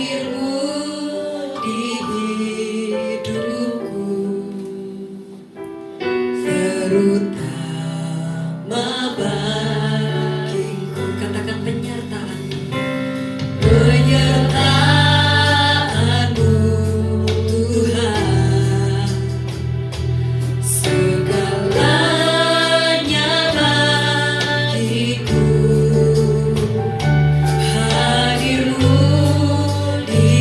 hadirmu di hidupku, terutama bagiku. Katakan penyertaanmu Tuhan, segalanya bagiku. Hadirmu di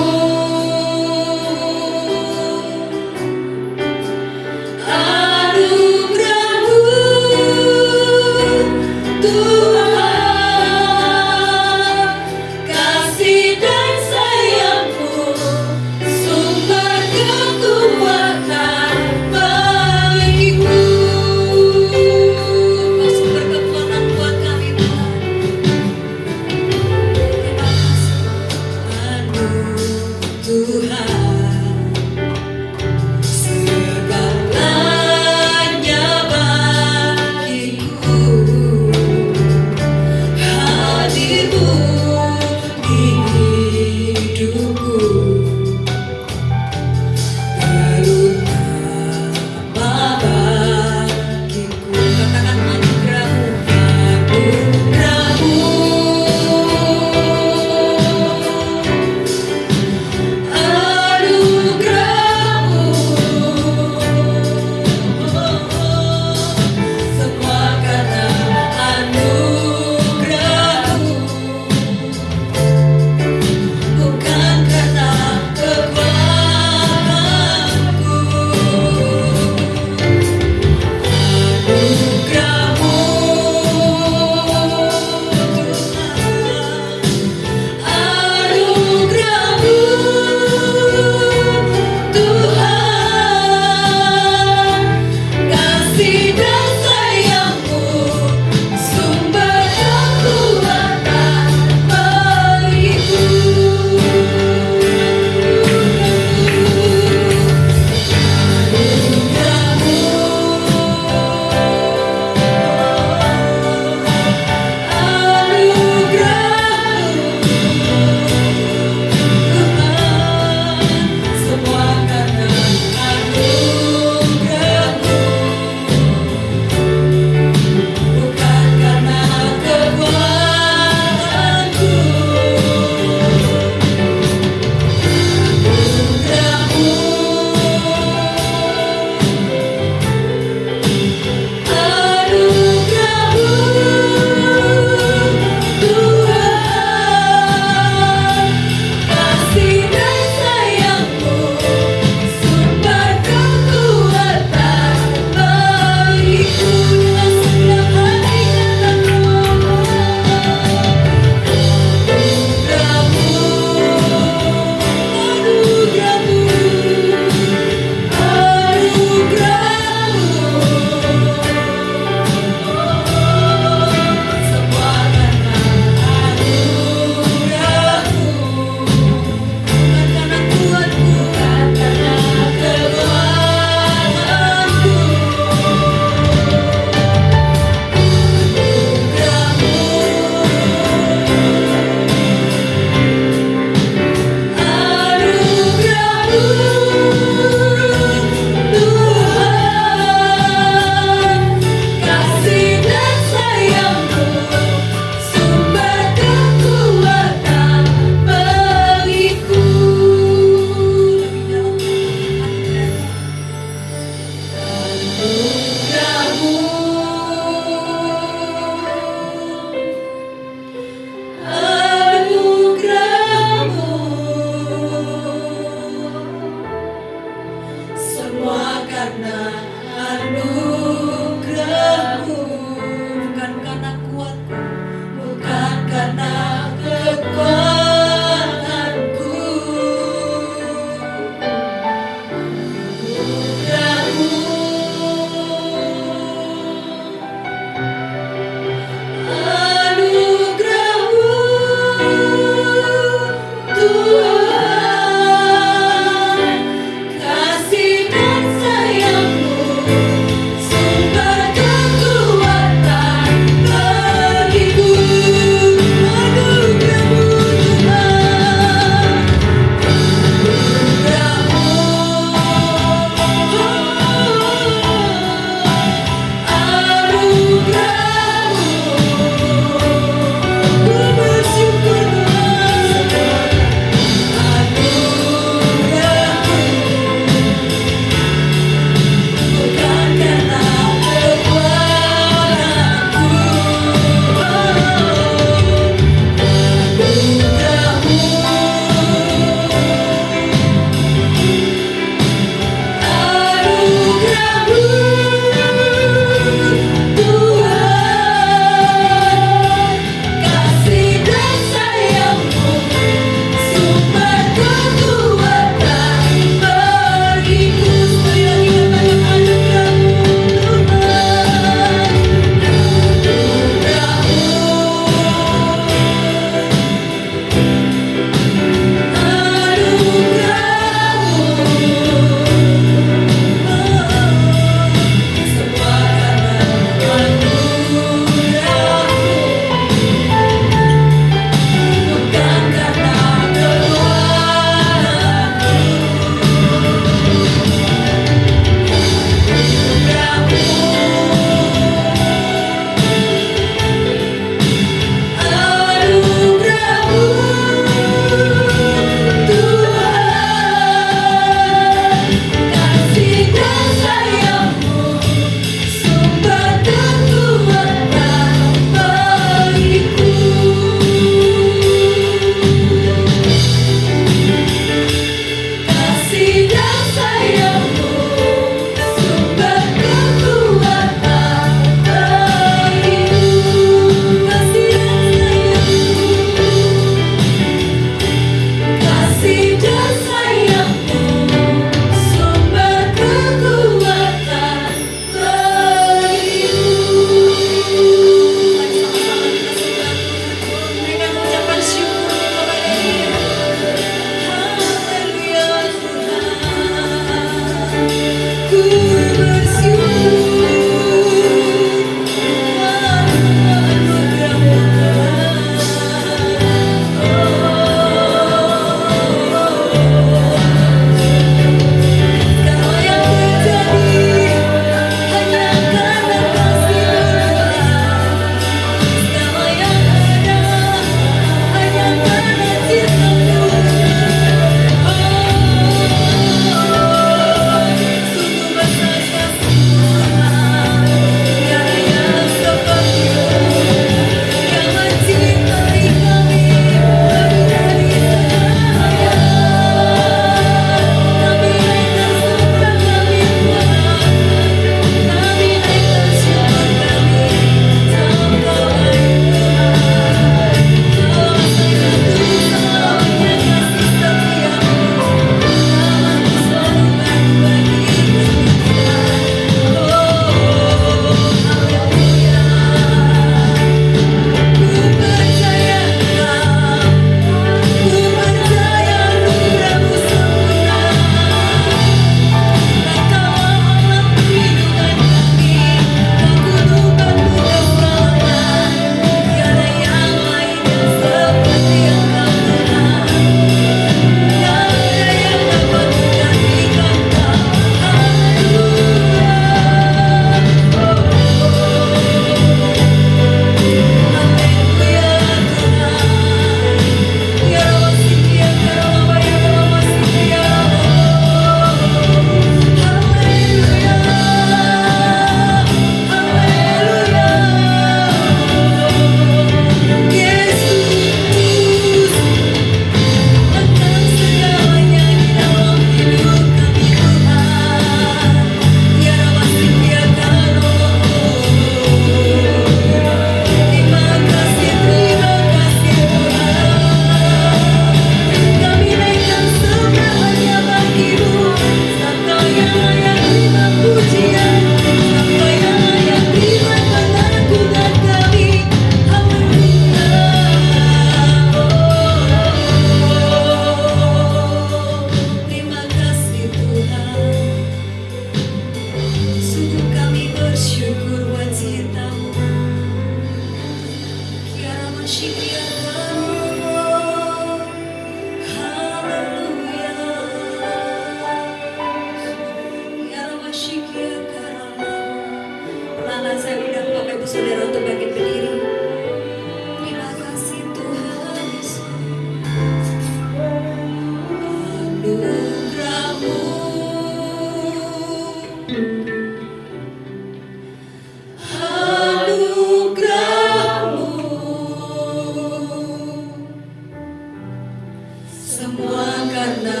Semua karena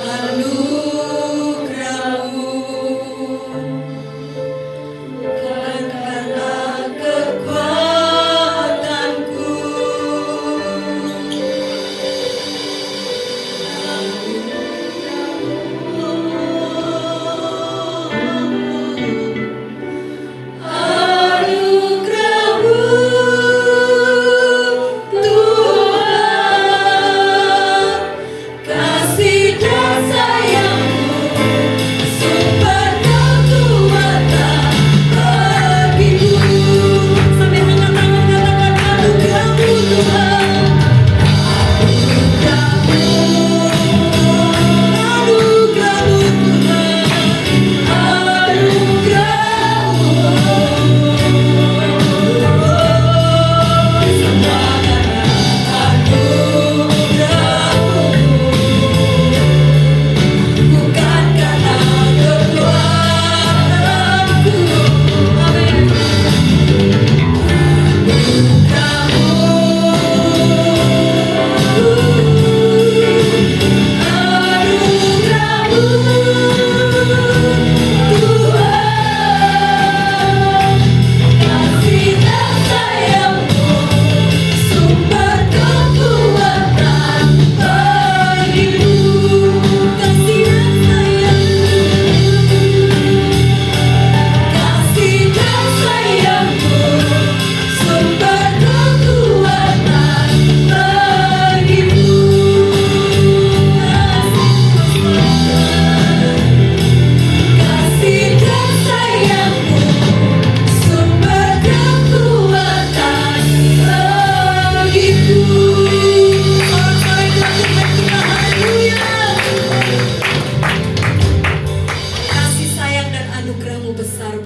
anugerah-Mu.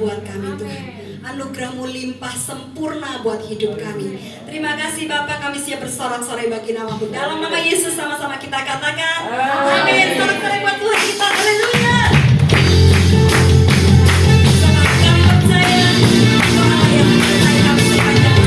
buat kami Tuhan. Anugerah-Mu limpah sempurna buat hidup kami. Terima kasih Bapa, kami siap bersorak-sorai bagi nama-Mu. Dalam nama Yesus sama-sama kita katakan amin. Sorak-sorai buat Tuhan kita. Haleluya. Sebab kami percaya Allah yang menyertai kami sepanjang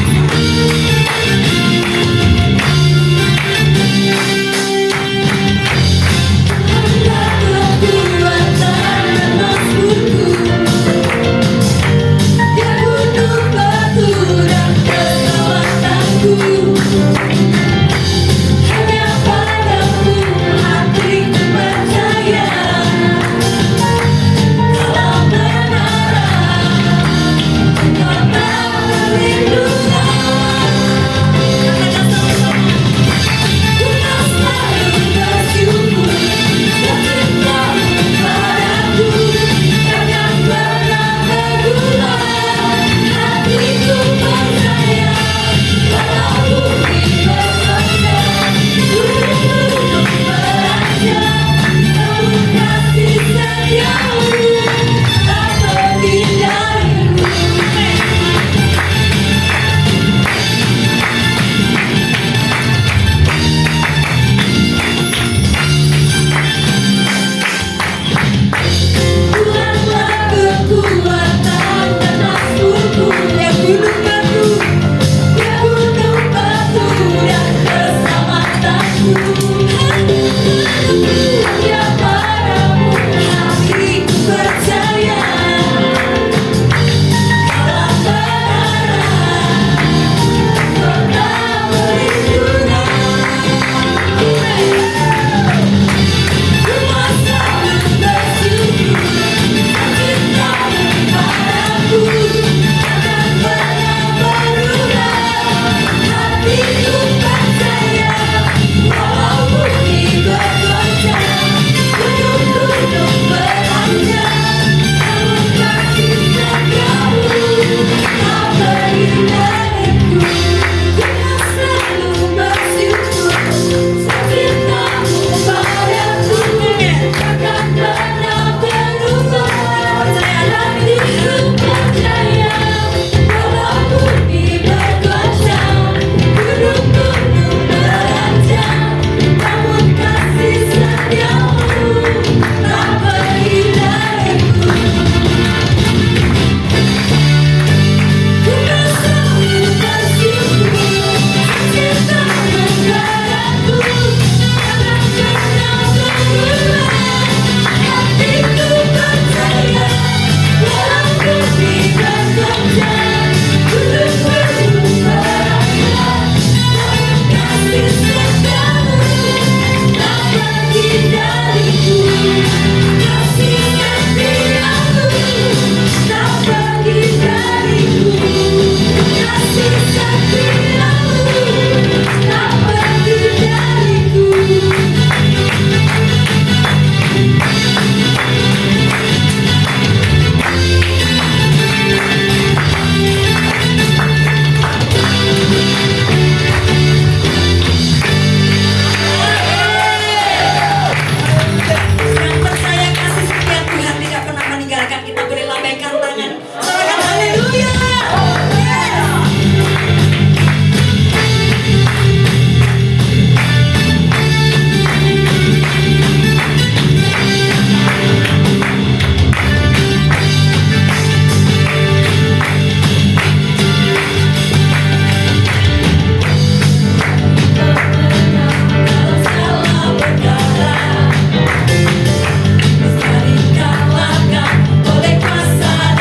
oleh kuasa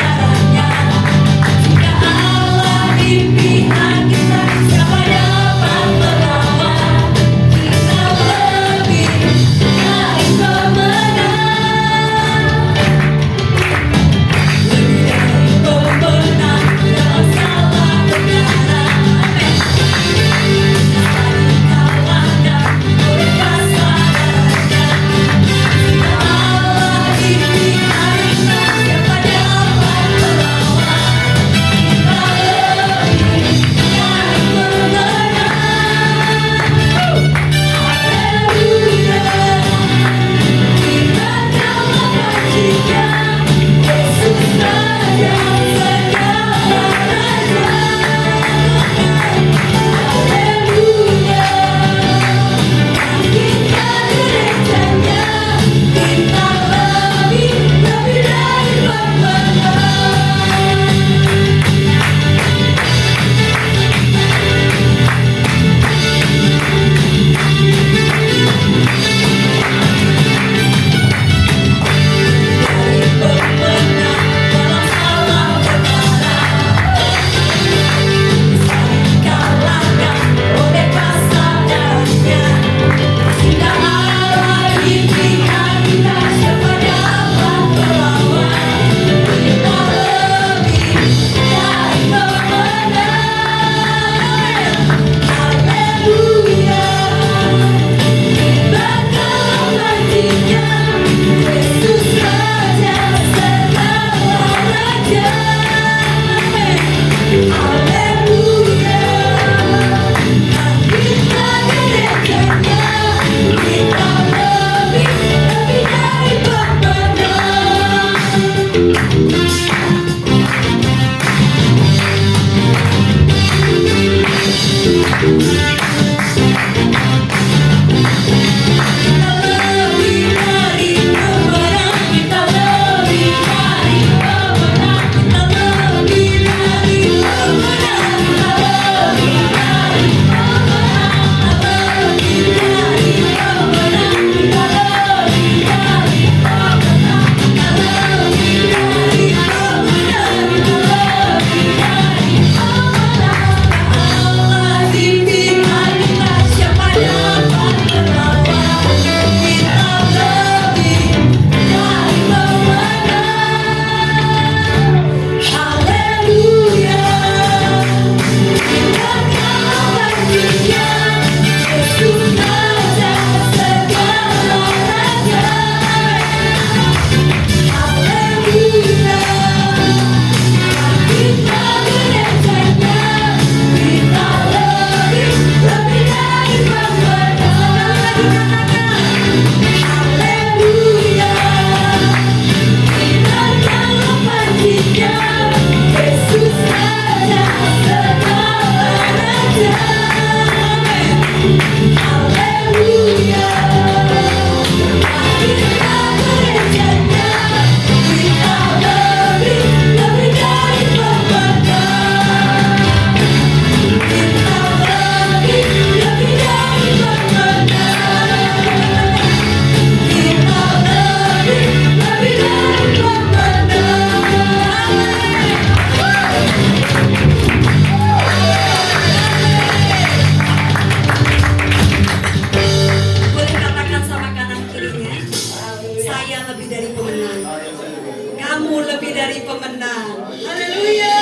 kamu lebih dari pemenang. Haleluya.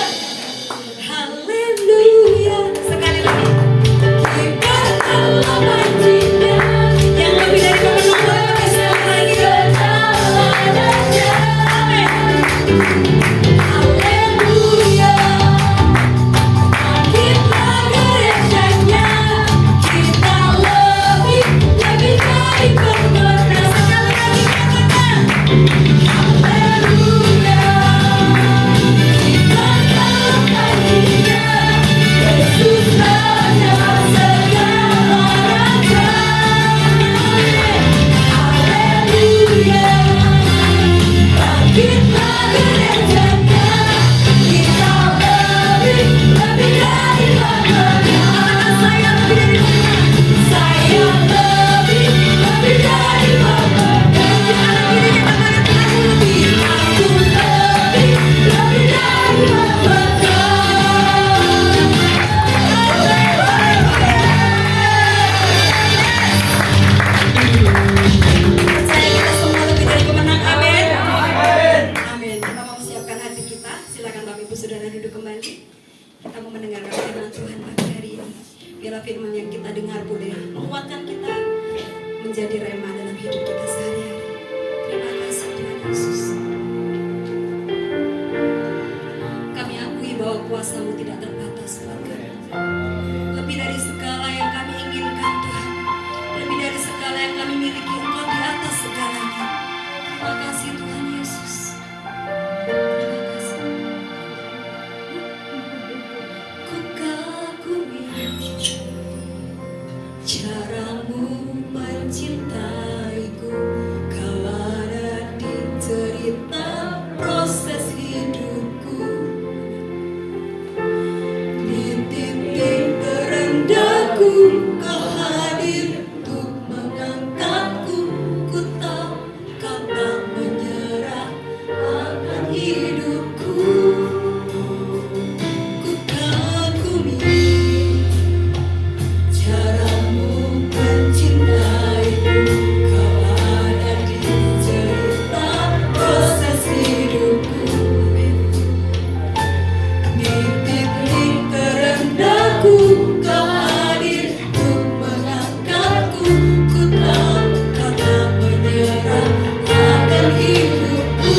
Haleluya. Sekali lagi. Kita adalah bagian yang lebih dari pemenang. Boleh pakai suara lagi. Amin. Haleluya. Kita gerejanya, kita lebih dari pemenang. Sekali lagi katakan. Haleluya. Kita adalah bagian Yesus Raja segala raja. Haleluya. Kita gerejanya, kita lebih dari pemenang. Saya lebih dari pemenang. Saya lebih dari pemenang. Aku lebih dari pemenang. Percaya kita semua lebih dari pemenang. Amin. Amin. Kita mau siapkan hati kita. Silakan Bapak Ibu Saudara duduk kembali. Kita mau mendengarkan firman Tuhan pagi hari ini. Biarlah firman yang kita dengar boleh menguatkan kita menjadi rema dalam hidup kita sehari-hari. Terima kasih Tuhan Yesus. Kami akui bahwa kuasa-Mu tidak terbatas Tuhan kami. Lebih dari segala yang kami inginkan Tuhan. Lebih dari segala yang kami miliki, Engkau di atas segalanya. Terima kasih Tuhan Yesus. Terima kasih. Ku kagumi caramu mencintaiku. Kau ada di cerita proses hidupku. Di titik terendahku Kau hadir untuk mengangkatku. Ku tahu Kau tak menyerah akan hidupku. Ku kagumi caramu mencintaiku. Kau ada di cerita proses hidupku. Di titik terendahku Kau hadir untuk mengangkatku. Ku tahu Kau tak menyerah akan hidupku.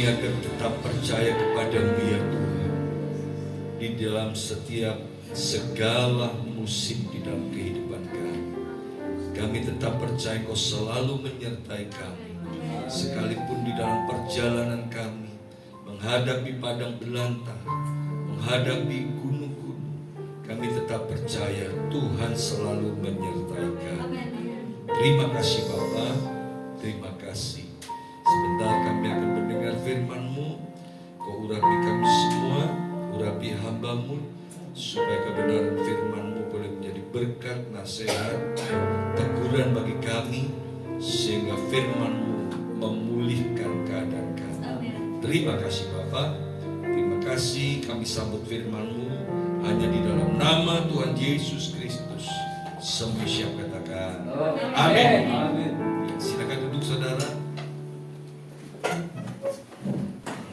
kami akan tetap percaya kepada-Mu ya Tuhan. Di dalam setiap segala musim di dalam kehidupan kami, kami tetap percaya Kau selalu menyertai kami. Sekalipun di dalam perjalanan kami menghadapi padang belantara, menghadapi gunung-gunung, kami tetap percaya Tuhan selalu menyertai kami. Terima kasih Bapa, terima kasih. Sebentar kami akan mendengar firman-Mu. Kau urapi kami semua, urapi hamba-Mu, supaya kebenaran firman-Mu boleh menjadi berkat, nasihat, teguran bagi kami, sehingga firman-Mu memulihkan keadaan kami. Terima kasih Bapa, terima kasih. Kami sambut firman-Mu hanya di dalam nama Tuhan Yesus Kristus. Semua siap katakan amin. Silakan duduk saudara.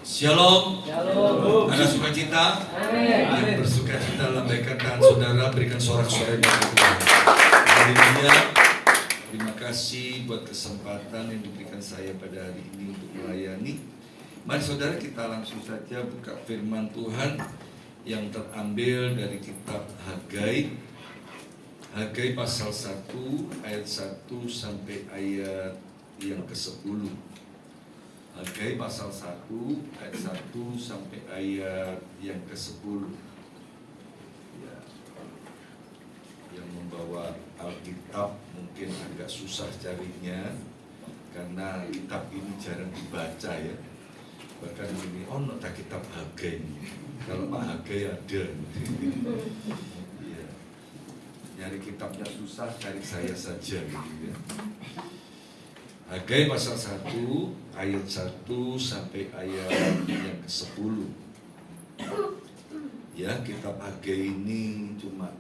Shalom. Ada sukacita? Yang bersukacita lambaikan tangan saudara, berikan sorak-sorai bagi Tuhan. Haleluya. Terima kasih buat kesempatan yang diberikan saya pada hari ini untuk melayani. Mari saudara, kita langsung saja buka firman Tuhan yang terambil dari kitab Hagai. Hagai pasal 1 ayat 1 sampai ayat yang ke-10. Hagai pasal 1 ayat 1 sampai ayat yang ke-10. Ya. Yang membawa Alkitab mungkin agak susah carinya, karena kitab ini jarang dibaca ya. Bahkan ini tak kitab Hagai. Kalau Pak Hagai ada. Ya. Nyari kitabnya susah, cari saya saja gitu ya. Hagai pasal 1 ayat 1 sampai ayat yang ke-10. Ya, kitab Hagai ini cuma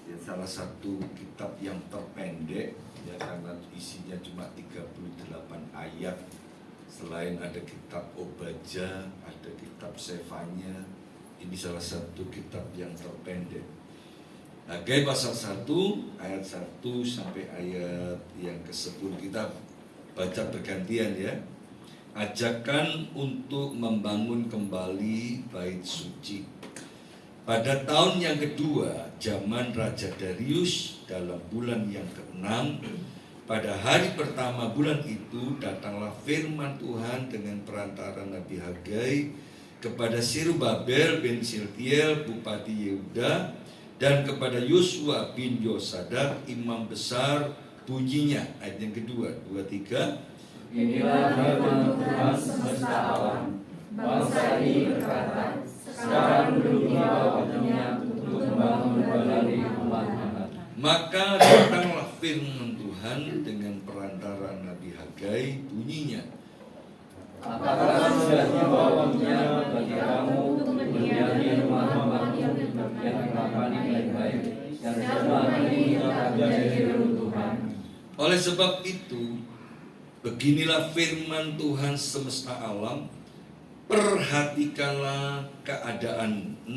ya, salah satu kitab yang terpendek ya, karena isinya cuma 38 ayat. Selain ada kitab Obadja, ada kitab Sefanya, ini salah satu kitab yang terpendek. Hagai pasal 1 ayat 1 sampai ayat yang ke-10. Kita baca bergantian ya. Ajakan untuk membangun kembali bait suci. Pada tahun yang kedua zaman Raja Darius, dalam bulan yang ke-6, pada hari pertama bulan itu datanglah firman Tuhan dengan perantara Nabi Hagai kepada Zerubabel bin Shealtiel bupati Yehuda dan kepada Yosua bin Yosadak imam besar. Bunyinya ayat yang kedua, 2, 3. Inilah firman Tuhan semesta alam. Bangsa ini berkata, sekarang belumnya waktunya untuk membangun kembali umat-umat. Maka datanglah firman Tuhan dengan perantara Nabi Hagai, bunyinya, apakah sudah tiba waktunya bagi kamu untuk mendiami rumah-rumah yang dilakukan baik-baik dan selama ini akan menjadi runtuhan. oleh sebab itu, beginilah firman Tuhan semesta alam, perhatikanlah keadaan 6.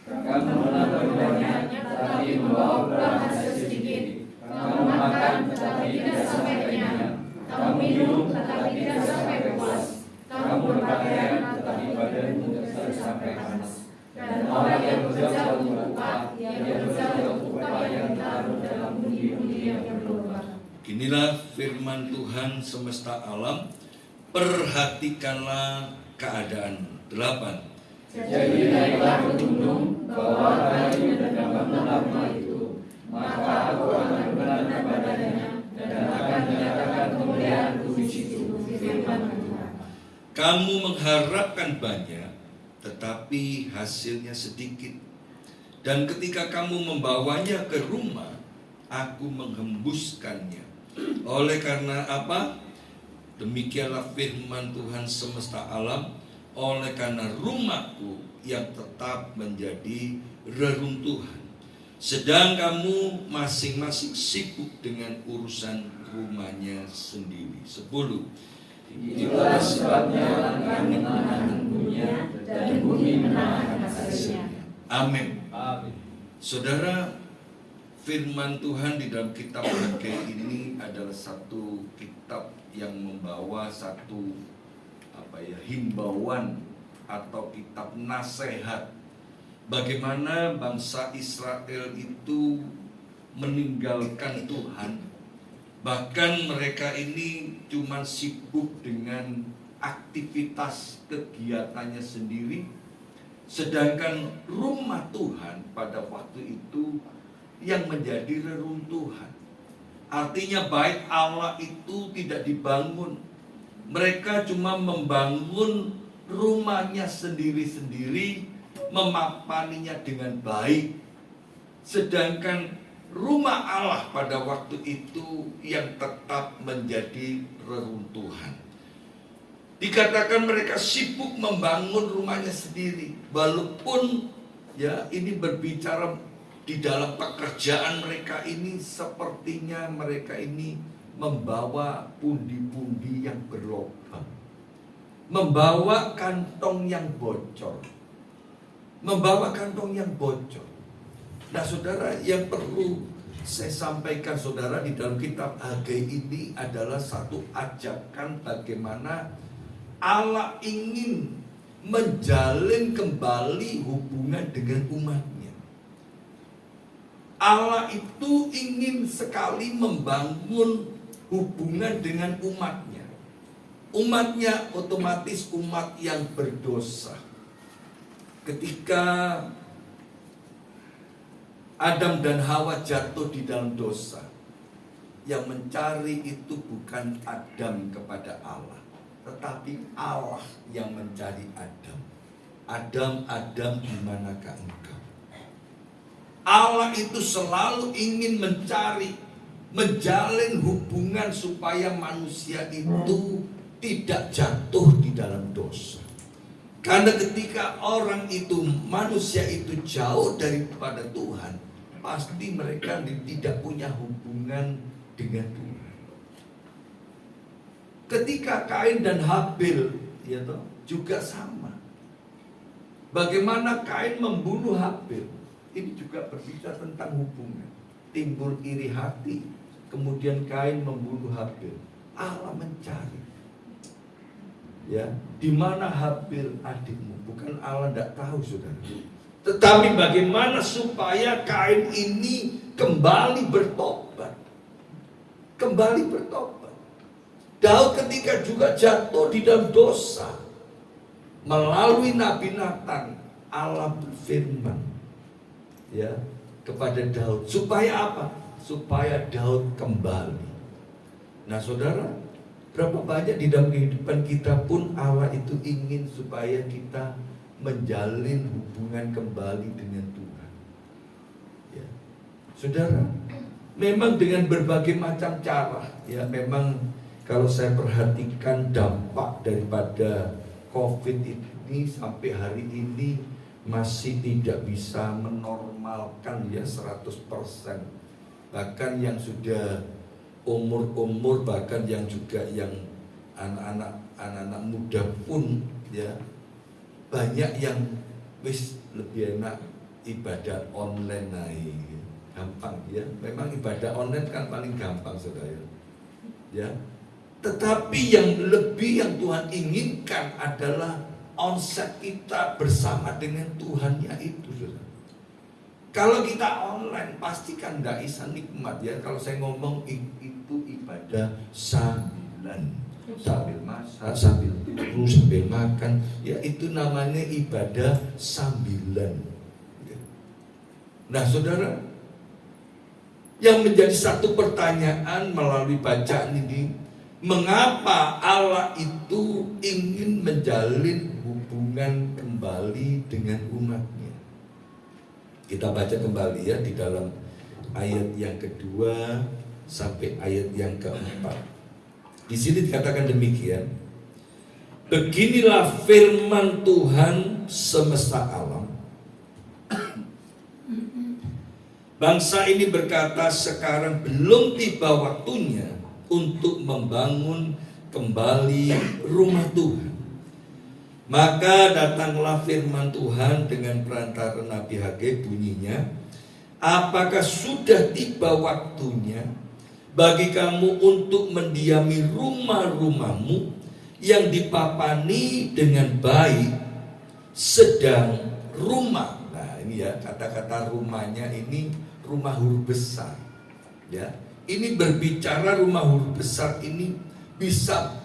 Kamu menabur banyak, tetapi membawa pulang hasil sedikit. Kamu makan, tetapi tidak sampai kenyang. Kamu minum, tetapi tidak sampai puas. Kamu berpakaian, tetapi badanmu tidak sampai panas. Dan orang yang bekerja untuk upah, yang bekerja untuk upah yang ditaruh dalam budi-budi yang berlubang. Inilah firman Tuhan semesta alam, perhatikanlah keadaan 8. Jadi naiklah ke gunung, bawa kayu dan bangunlah rumah itu. Maka aku akan berkenan kepadanya dan akan menyatakan kemuliaanku di situ, firman Tuhan. Kamu mengharapkan banyak, tetapi hasilnya sedikit. Dan ketika kamu membawanya ke rumah, aku menghembuskannya. Oleh karena apa? Demikianlah firman Tuhan semesta alam, oleh karena rumahku yang tetap menjadi reruntuhan, sedang kamu masing-masing sibuk dengan urusan rumahnya sendiri. 10. Itulah sebabnya langit menahan dunia dan bumi menahan hasilnya. Amin. Saudara, firman Tuhan di dalam kitab Hagai ini adalah satu kitab yang membawa satu himbauan atau kitab nasihat bagaimana bangsa Israel itu meninggalkan Tuhan. Bahkan mereka ini cuma sibuk dengan aktivitas kegiatannya sendiri, sedangkan rumah Tuhan pada waktu itu yang menjadi reruntuhan. Artinya bait Allah itu tidak dibangun. Mereka cuma membangun rumahnya sendiri-sendiri, memapaninya dengan baik. Sedangkan rumah Allah pada waktu itu yang tetap menjadi reruntuhan. Dikatakan mereka sibuk membangun rumahnya sendiri, walaupun ya ini berbicara di dalam pekerjaan mereka ini sepertinya mereka ini membawa pundi-pundi yang berlobang, membawa kantong yang bocor, membawa kantong yang bocor. Nah saudara, yang perlu saya sampaikan saudara di dalam kitab Hagai ini adalah satu ajakan bagaimana Allah ingin menjalin kembali hubungan dengan umatnya. Allah itu ingin sekali membangun hubungan dengan umatnya. Umatnya otomatis umat yang berdosa. Ketika Adam dan Hawa jatuh di dalam dosa, yang mencari itu bukan Adam kepada Allah, tetapi Allah yang mencari Adam. Adam, Adam, di manakah engkau? Allah itu selalu ingin mencari, menjalin hubungan supaya manusia itu tidak jatuh di dalam dosa. Karena ketika orang itu, manusia itu jauh daripada Tuhan, pasti mereka tidak punya hubungan dengan Tuhan. Ketika Kain dan Habil ya toh, juga sama. Bagaimana Kain membunuh Habil, ini juga berbicara tentang hubungan. Timbul iri hati, kemudian Kain membunuh Habil. Allah mencari, ya, di mana Habil adikmu? Bukan Allah tidak tahu saudara, tetapi bagaimana supaya Kain ini kembali bertobat, kembali bertobat. Daud ketika juga jatuh di dalam dosa, melalui Nabi Nathan, Allah berfirman ya kepada Daud, supaya apa? Supaya Daud kembali. Nah saudara, berapa banyak di dalam kehidupan kita pun Allah itu ingin supaya kita menjalin hubungan kembali dengan Tuhan. Ya. Saudara, memang dengan berbagai macam cara, ya memang kalau saya perhatikan dampak daripada COVID ini sampai hari ini masih tidak bisa menormalkan ya 100%. Bahkan yang sudah umur-umur, bahkan yang juga yang anak-anak muda pun ya banyak yang wis lebih enak ibadah online naik, gampang ya. Memang ibadah online kan paling gampang saudara ya. Tetapi yang lebih yang Tuhan inginkan adalah onset kita bersama dengan Tuhan, yaitu saudara. Kalau kita online pastikan tidak bisa nikmat ya. Kalau saya ngomong itu ibadah sambilan, sambil masak, sambil tidur, sambil makan, ya itu namanya ibadah sambilan. Nah saudara, yang menjadi satu pertanyaan melalui bacaan ini, mengapa Allah itu ingin menjalin hubungan kembali dengan umatnya? Kita baca kembali ya di dalam ayat yang kedua sampai ayat yang keempat. Di sini dikatakan demikian. Beginilah firman Tuhan semesta alam. Bangsa ini berkata, sekarang belum tiba waktunya untuk membangun kembali rumah Tuhan. Maka datanglah firman Tuhan dengan perantara Nabi Hagai, bunyinya, apakah sudah tiba waktunya bagi kamu untuk mendiami rumah-rumahmu yang dipapani dengan baik sedang rumah. Nah ini ya, kata-kata rumahnya ini rumah huruf besar ya. Ini berbicara rumah huruf besar ini bisa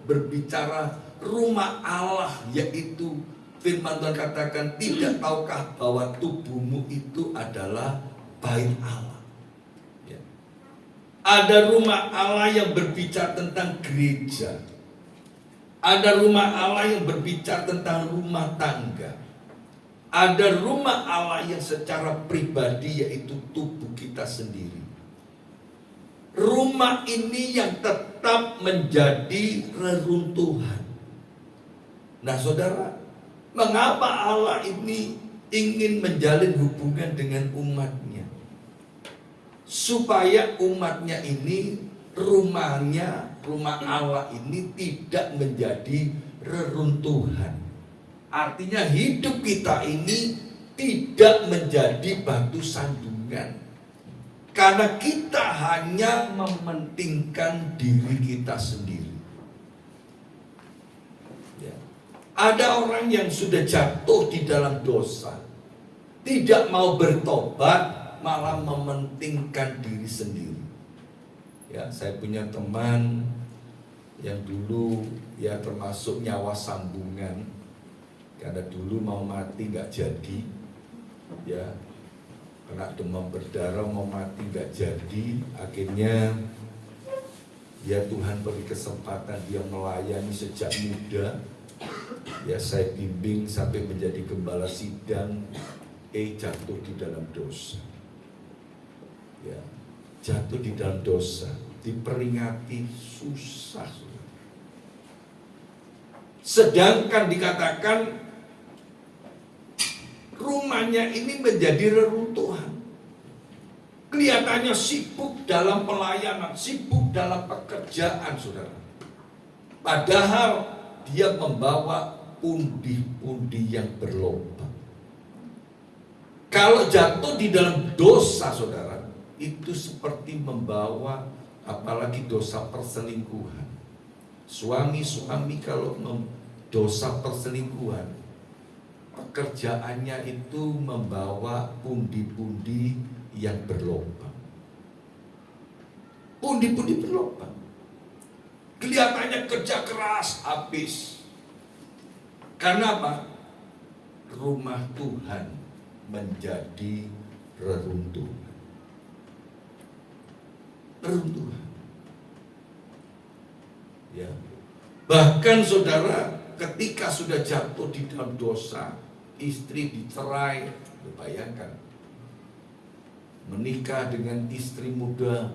berbicara rumah Allah, yaitu firman Tuhan katakan, tidak tahukah bahwa tubuhmu itu adalah bait Allah ya. Ada rumah Allah yang berbicara tentang gereja, ada rumah Allah yang berbicara tentang rumah tangga, ada rumah Allah yang secara pribadi, yaitu tubuh kita sendiri. Rumah ini yang tetap menjadi reruntuhan. Nah saudara, mengapa Allah ini ingin menjalin hubungan dengan umatnya? Supaya umatnya ini, rumahnya, rumah Allah ini tidak menjadi reruntuhan. Artinya hidup kita ini tidak menjadi batu sandungan. Karena kita hanya mementingkan diri kita sendiri. Ya. Ada orang yang sudah jatuh di dalam dosa, tidak mau bertobat, malah mementingkan diri sendiri. Ya, saya punya teman yang dulu ya termasuk nyawa sambungan, karena dulu mau mati nggak jadi, ya. Kena demam berdarah mau mati nggak jadi, akhirnya ya Tuhan beri kesempatan dia melayani sejak muda. Ya saya bimbing sampai menjadi gembala sidang, jatuh di dalam dosa. Ya, jatuh di dalam dosa, diperingati susah. Sedangkan dikatakan rumahnya ini menjadi reruntuhan. Kelihatannya sibuk dalam pelayanan, sibuk dalam pekerjaan, saudara. Padahal dia membawa pundi-pundi yang berlobang. Kalau jatuh di dalam dosa, saudara, itu seperti membawa, apalagi dosa perselingkuhan. Suami-suami kalau dosa perselingkuhan, pekerjaannya itu membawa pundi-pundi yang berlobang. Pundi-pundi berlobang. Kelihatannya kerja keras habis. Karena apa? Rumah Tuhan menjadi reruntuhan. Reruntuhan. Ya. Bahkan saudara, ketika sudah jatuh di dalam dosa, istri dicerai, bayangkan, menikah dengan istri muda,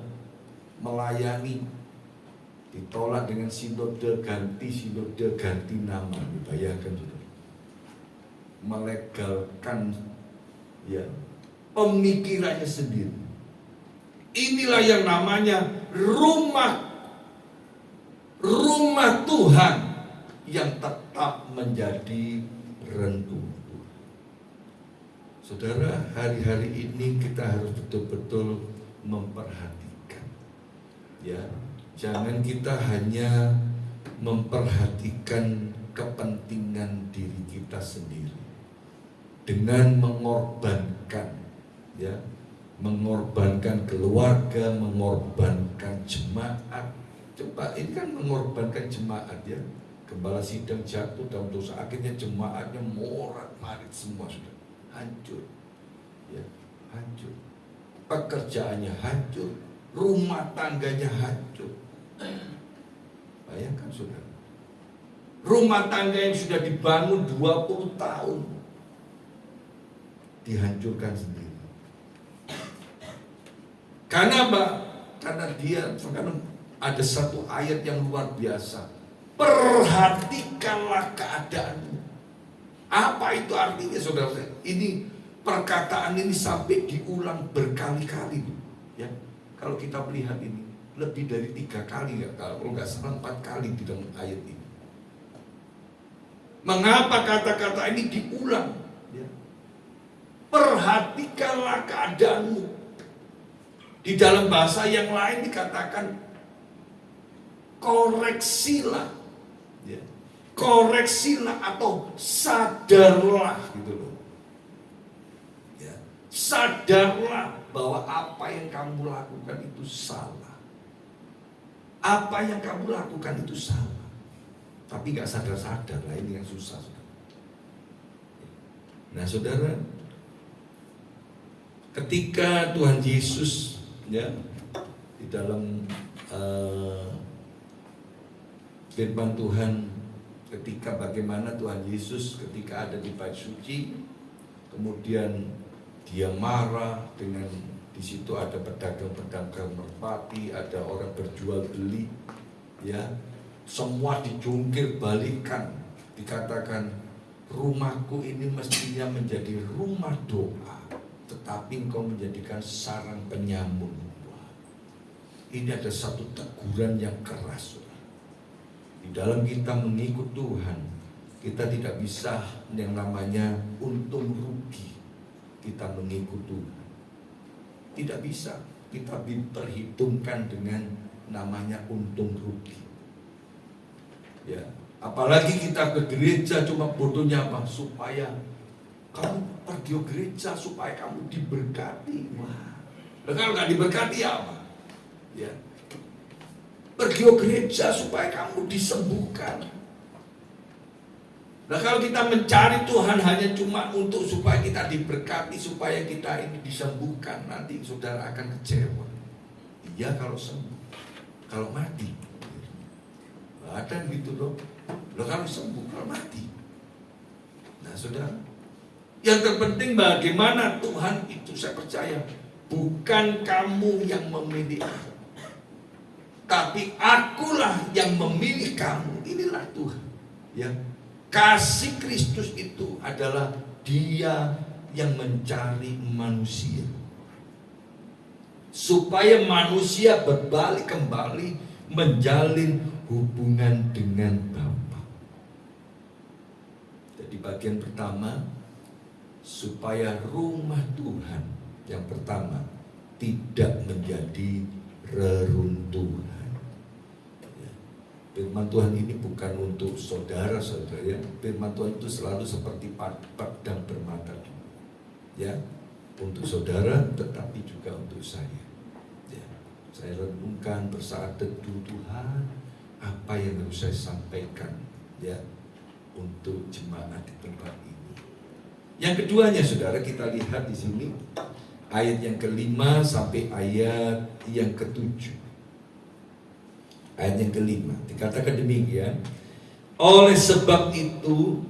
melayani, ditolak dengan sinode ganti nama, bayangkan sudah, melegalkan ya pemikirannya sendiri. Inilah yang namanya rumah Tuhan yang tetap menjadi rentu. Saudara, hari-hari ini kita harus betul-betul memperhatikan. Ya, jangan kita hanya memperhatikan kepentingan diri kita sendiri dengan mengorbankan, ya, mengorbankan keluarga, mengorbankan jemaat. Coba ini kan mengorbankan jemaat, ya. Gembala sidang jatuh dalam dosa, akhirnya jemaatnya morat-marit semua sudah. Hancur, ya, hancur. Pekerjaannya hancur, rumah tangganya hancur. Bayangkan saudara, rumah tangga yang sudah dibangun 20 tahun dihancurkan sendiri. Karena apa? Karena ada satu ayat yang luar biasa. Perhatikanlah keadaanmu. Apa itu artinya, saudara? Ini perkataan ini sampai diulang berkali-kali, ya. Kalau kita melihat ini lebih dari 3 kali, ya. Kalau nggak salah 4 kali di dalam ayat ini. Mengapa kata-kata ini diulang? Ya. Perhatikanlah keadaanmu. Di dalam bahasa yang lain dikatakan koreksilah koreksilah atau sadarlah gitu loh. Ya, sadarlah bahwa apa yang kamu lakukan itu salah. Apa yang kamu lakukan itu salah. Tapi gak sadar-sadar lah, ini yang susah. Nah saudara, ketika Tuhan Yesus ya di dalam firman Tuhan, ketika bagaimana Tuhan Yesus ketika ada di bait suci, kemudian dia marah dengan di situ ada pedagang-pedagang merpati, ada orang berjual beli, ya semua dijungkir balikan, dikatakan rumahku ini mestinya menjadi rumah doa, tetapi engkau menjadikan sarang penyamun. Ini ada satu teguran yang keras. Di dalam kita mengikut Tuhan, kita tidak bisa yang namanya untung rugi. Kita mengikut Tuhan, tidak bisa kita diperhitungkan dengan namanya untung rugi. Ya, apalagi kita ke gereja cuma butuhnya apa? Supaya kamu pergi ke gereja supaya kamu diberkati. Wah, kalau nggak diberkati apa? Ya, pergi ke gereja supaya kamu disembuhkan. Nah kalau kita mencari Tuhan hanya cuma untuk supaya kita diberkati, supaya kita ini disembuhkan, nanti saudara akan kecewa. Iya kalau sembuh, kalau mati, ada gitu loh. Loh kalau sembuh, kalau mati. Nah saudara, yang terpenting bagaimana Tuhan itu, saya percaya bukan kamu yang memilih aku, tapi akulah yang memilih kamu. Inilah Tuhan. Ya. Kasih Kristus itu adalah Dia yang mencari manusia, supaya manusia berbalik kembali menjalin hubungan dengan Bapa. Jadi bagian pertama, supaya rumah Tuhan yang pertama tidak menjadi reruntuhan. Firman Tuhan ini bukan untuk saudara-saudara ya. Firman Tuhan itu selalu seperti pedang bermata dua. Ya, untuk saudara tetapi juga untuk saya. Ya, saya renungkan bersaat teduh, Tuhan, apa yang harus saya sampaikan ya untuk jemaat di tempat ini. Yang keduanya saudara, kita lihat di sini ayat yang kelima sampai ayat yang ketujuh. Ayat yang kelima dikatakan demikian, oleh sebab itu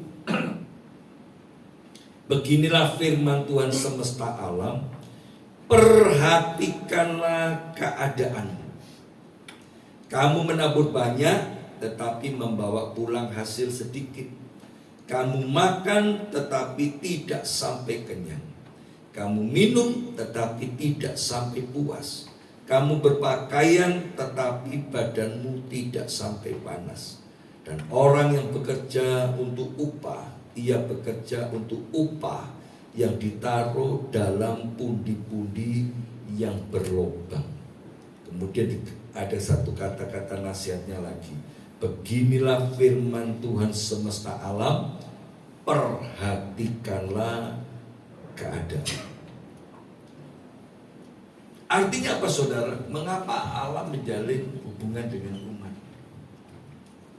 beginilah firman Tuhan semesta alam, perhatikanlah keadaanmu. Kamu menabur banyak tetapi membawa pulang hasil sedikit. Kamu makan tetapi tidak sampai kenyang. Kamu minum tetapi tidak sampai puas. Kamu berpakaian tetapi badanmu tidak sampai panas. Dan orang yang bekerja untuk upah, ia bekerja untuk upah yang ditaruh dalam pundi-pundi yang berlubang. Kemudian ada satu kata-kata nasihatnya lagi. Beginilah firman Tuhan semesta alam, perhatikanlah keadaan. Artinya apa saudara? Mengapa Allah menjalin hubungan dengan umat?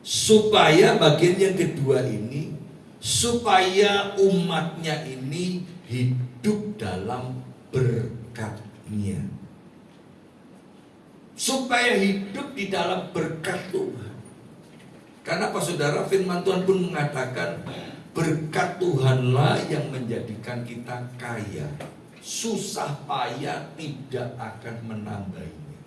Supaya bagian yang kedua ini, supaya umatnya ini hidup dalam berkat-Nya. Supaya hidup di dalam berkat Tuhan. Karena apa saudara? Firman Tuhan pun mengatakan berkat Tuhanlah yang menjadikan kita kaya. Susah payah tidak akan menambahinya.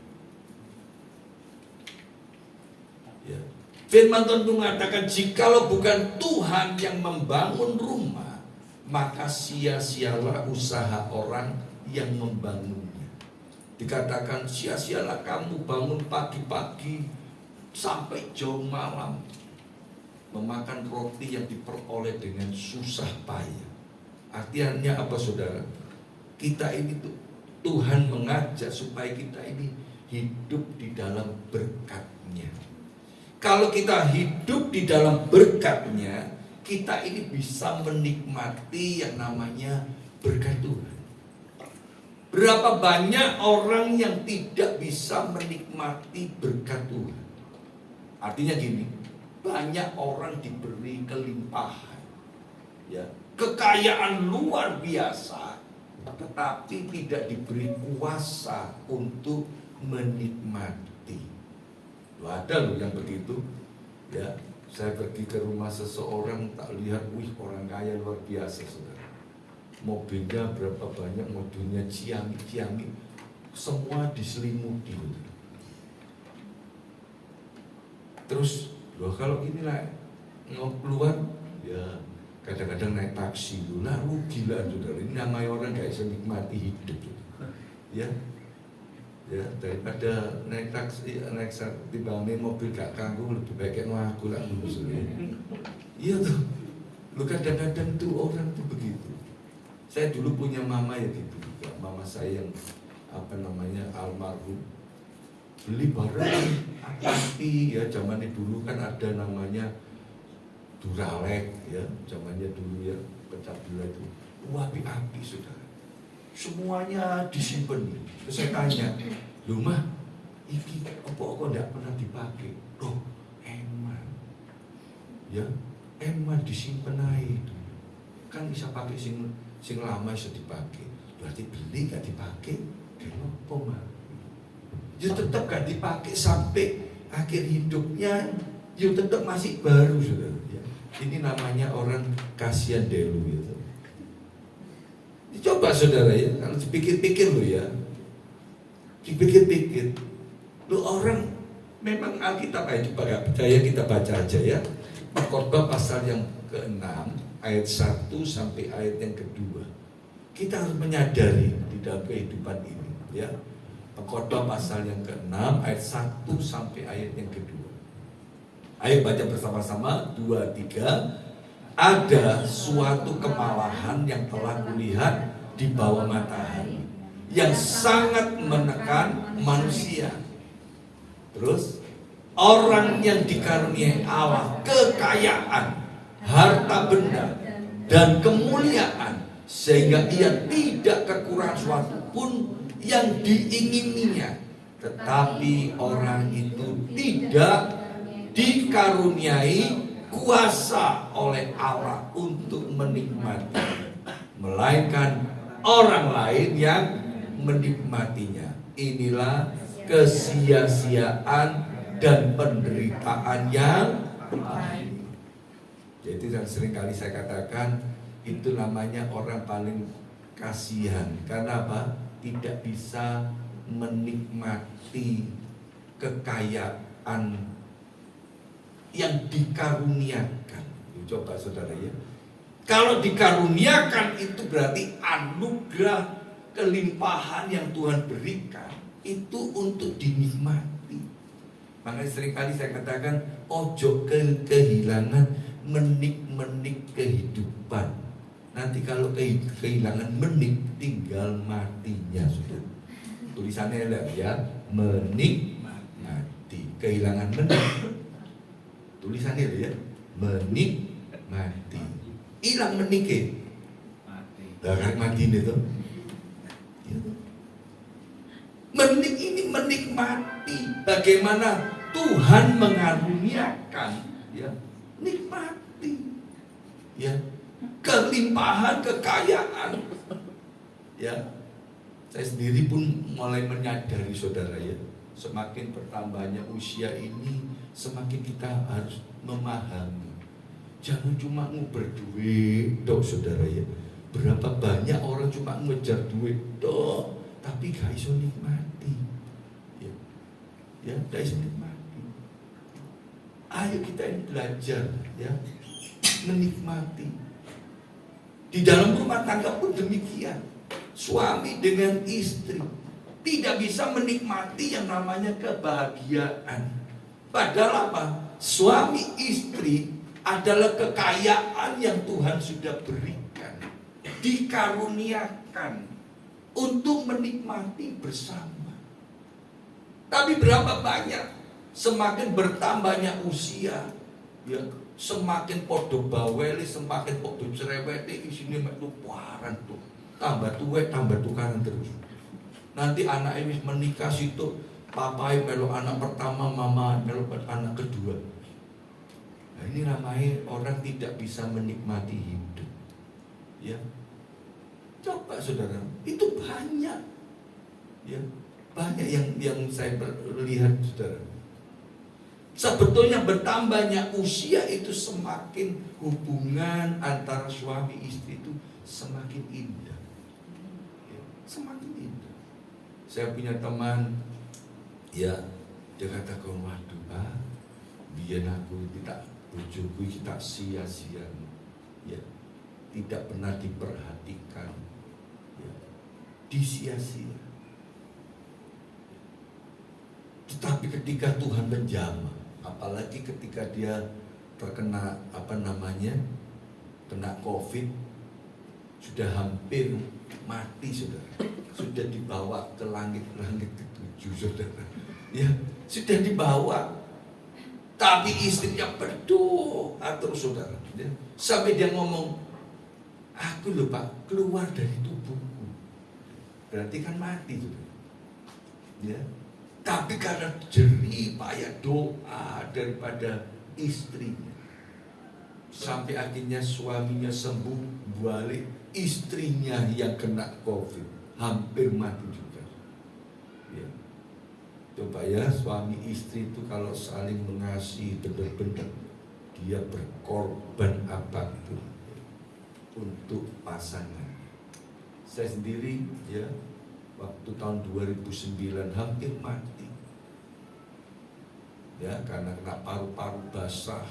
Ya. Firman Tuhan mengatakan jikalau bukan Tuhan yang membangun rumah, maka sia-sialah usaha orang yang membangunnya. Dikatakan sia-sialah kamu bangun pagi-pagi sampai jauh malam, memakan roti yang diperoleh dengan susah payah. Artinya apa saudara? Kita ini tuh Tuhan mengajak supaya kita ini hidup di dalam berkat-Nya. Kalau kita hidup di dalam berkat-Nya, kita ini bisa menikmati yang namanya berkat Tuhan. Berapa banyak orang yang tidak bisa menikmati berkat Tuhan? Artinya gini, banyak orang diberi kelimpahan, ya, kekayaan luar biasa, tetapi tidak diberi kuasa untuk menikmati. Ada loh yang begitu, ya. Saya pergi ke rumah seseorang, tak lihat, wih, orang kaya luar biasa, saudara. Mobilnya berapa banyak, mobilnya ciamik-ciamik, semua diselimuti. Terus, loh kalau inilah keluar, ya kadang-kadang naik taksi, lah rugi lah, saudara. Ini namanya orang gak bisa nikmati hidup, ya. Ya, daripada naik taksi, naik timbangnya mobil gak kanggung, lebih baik kayak aku lah dulu, saudara. Iya tuh, lu kadang-kadang tuh orang tuh begitu. Saya dulu punya mama ya gitu, mama saya yang almarhum, beli barang api ya, zamannya dulu kan ada namanya Duralek ya, zamannya dulu ya, pecah belah itu, api saudara, semuanya disimpan. Terus saya tanya, lu mah, iki apa kok tidak pernah dipakai? Loh, eman, ya, eman disimpan aja, kan bisa pakai sing lama bisa dipakai. Berarti beli gak dipakai, kenapa mah? Ya tetap gak dipakai sampai akhir hidupnya, ya tetap masih baru, saudara. Ya. Ini namanya orang kasihan delu gitu. Coba saudara ya, kalau dipikir-pikir lo ya, dipikir-pikir, lo orang memang Alkitab aja, gak percaya kita baca aja ya. Khotbah pasal yang ke-6 ayat 1 sampai ayat yang kedua. Kita harus menyadari di dalam kehidupan ini ya. Khotbah pasal yang ke-6 ayat 1 sampai ayat yang kedua. Ayo baca bersama-sama, 2, 3. Ada suatu kemalahan yang telah kulihat di bawah matahari, yang sangat menekan manusia. Terus, orang yang dikaruniai Allah kekayaan, harta benda, dan kemuliaan, sehingga ia tidak kekurangan suatu pun yang diingininya. Tetapi orang itu tidak dikaruniai kuasa oleh Allah untuk menikmati, melainkan orang lain yang menikmatinya. Inilah kesia-siaan dan penderitaan yang lain. Jadi yang sering kali saya katakan, itu namanya orang paling kasihan. Karena apa? Tidak bisa menikmati kekayaan yang dikaruniakan. Coba saudara ya, kalau dikaruniakan itu berarti anugerah, kelimpahan yang Tuhan berikan itu untuk dinikmati. Makanya seringkali saya katakan, ojo kehilangan menik-menik kehidupan. Nanti kalau kehilangan menik, tinggal matinya sudah. Tulisannya ada ya, menikmati. Kehilangan menik, tulisannya ada ya, menikmati. Hilang meniknya, mati itu. Menik ini menikmati. Bagaimana Tuhan mengaruniakan, ya, nikmati, ya, kelimpahan, kekayaan, ya. Saya sendiri pun mulai menyadari saudara ya, semakin bertambahnya usia ini, semakin kita harus memahami. Jangan cuma nguber duit, dok saudara ya. Berapa banyak orang cuma ngejar duit, dok, tapi gak iso nikmati, ya, gak iso nikmati. Ayo kita ini belajar, ya, menikmati. Di dalam rumah tangga pun demikian. Suami dengan istri tidak bisa menikmati yang namanya kebahagiaan. Padahal apa? Suami istri adalah kekayaan yang Tuhan sudah berikan, dikaruniakan untuk menikmati bersama. Tapi berapa banyak Semakin bertambahnya usia, ya, semakin podo baweli, semakin podo cereweti, isine mek tukaran tuh. Tambah tuwek, tambah tukaran terus. Nanti anaknya wis menikah situ, papai melu anak pertama, mama melu anak kedua. Nah, ini namanya orang tidak bisa menikmati hidup. Ya. Coba saudara, itu banyak. Ya, banyak yang saya lihat saudara. Sebetulnya bertambahnya usia itu semakin hubungan antara suami istri itu semakin indah. Ya, semakin indah. Saya punya teman, ya, dia katakan, waduh Pak, biar aku tidak bojoku kita sia-sia, ya, tidak pernah diperhatikan, ya, disia-sia. Tetapi ketika Tuhan menjamah, apalagi ketika dia terkena kena COVID, sudah hampir mati saudara, sudah dibawa ke langit-langit ketujuh saudara, ya, sudah dibawa, tapi istrinya berdoa terus saudara, ya. Sampai dia ngomong, aku lupa keluar dari tubuhku, berarti kan mati saudara, ya. Tapi karena jerih payah doa daripada istrinya, sampai akhirnya suaminya sembuh, balik istrinya yang kena COVID, hampir mati juga. Ya. Coba ya, suami istri itu kalau saling mengasihi benar-benar, dia berkorban apapun untuk pasangan. Saya sendiri, ya, waktu tahun 2009 hampir mati, ya, karena kena paru-paru basah,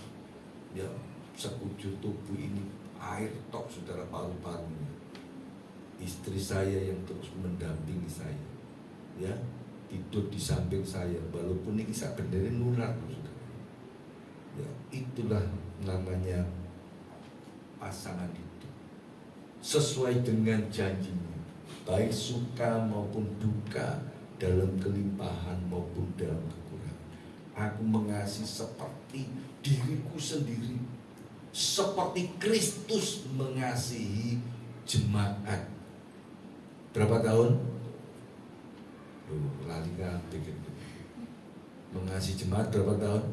ya, sekujur tubuh ini air tok saudara paru-parunya. Istri saya yang terus mendampingi saya, ya, tidur di samping saya, walaupun ini saya benerin nular saudara. Ya, itulah namanya pasangan itu, sesuai dengan janjinya, baik suka maupun duka, dalam kelimpahan maupun dalam kekurangan. Aku mengasihi seperti diriku sendiri, seperti Kristus mengasihi jemaat. Berapa tahun? Lali kabeh gitu. Mengasihi jemaat berapa tahun?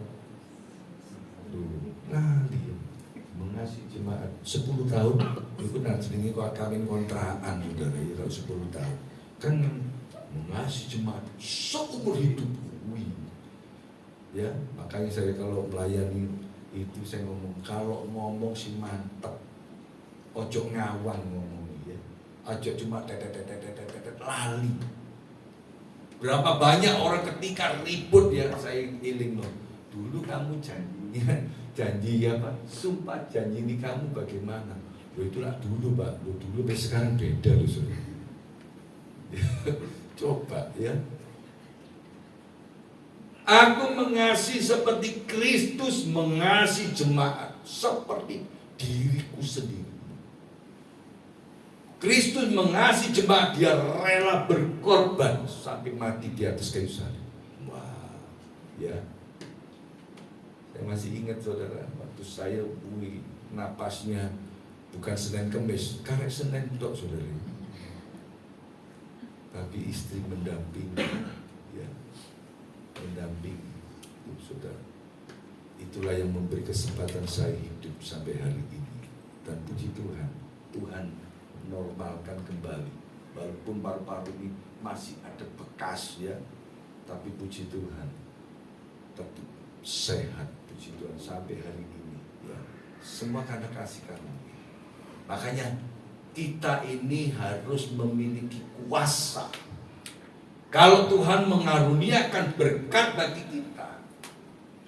Lali. Mengasihi jemaat 10 tahun. Itu nanti kok kawin kontrakan saudara, ya, 10 tahun. Kan mengasihi jemaat seumur hidup. Ya, makanya saya kalau melayani itu saya ngomong, kalau ngomong sih mantep, ojo ngawang ngomong, ya, ojo cuma tetet lali. Berapa banyak orang ketika ribut, ya, saya iling loh, dulu kamu janji apa, sumpah janji ini kamu bagaimana? Loh itulah dulu Pak, loh dulu sekarang beda loh saudara. Coba ya. Aku mengasihi seperti Kristus mengasihi jemaat, seperti diriku sendiri. Kristus mengasihi jemaat, dia rela berkorban sampai mati di atas kayu salib. Wah, ya. Saya masih ingat saudara, waktu saya napasnya bukan Senin Kemis, karena Senin tok saudara. Tapi istri mendampingi, ya. Mendampingi, saudara. Itulah yang memberi kesempatan saya hidup sampai hari ini. Dan puji Tuhan, Tuhan normalkan kembali. Walaupun paru-paru ini masih ada bekas, ya, tapi puji Tuhan tetap sehat, puji Tuhan sampai hari ini, ya. Semua karena kasih karunia. Makanya kita ini harus memiliki kuasa. Kalau Tuhan mengaruniakan berkat bagi kita,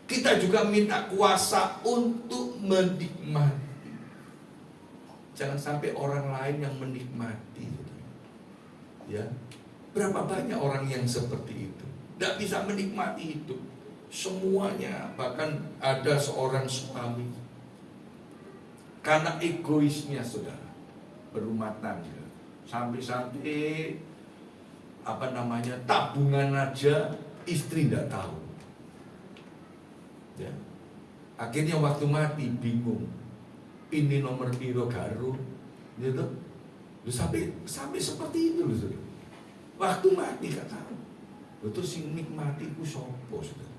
kita juga minta kuasa untuk menikmati. Jangan sampai orang lain yang menikmati. Ya, berapa banyak orang yang seperti itu, tidak bisa menikmati hidup semuanya. Bahkan ada seorang suami, karena egoisnya saudara, berumah tangga, sampai tabungan aja istri tidak tahu. Akhirnya waktu mati bingung. Ini nomor piro garu, gitu. Lu sampai seperti itu loh, saudara. Waktu mati gak tahu. Terus sing nikmati ku sopo, saudara.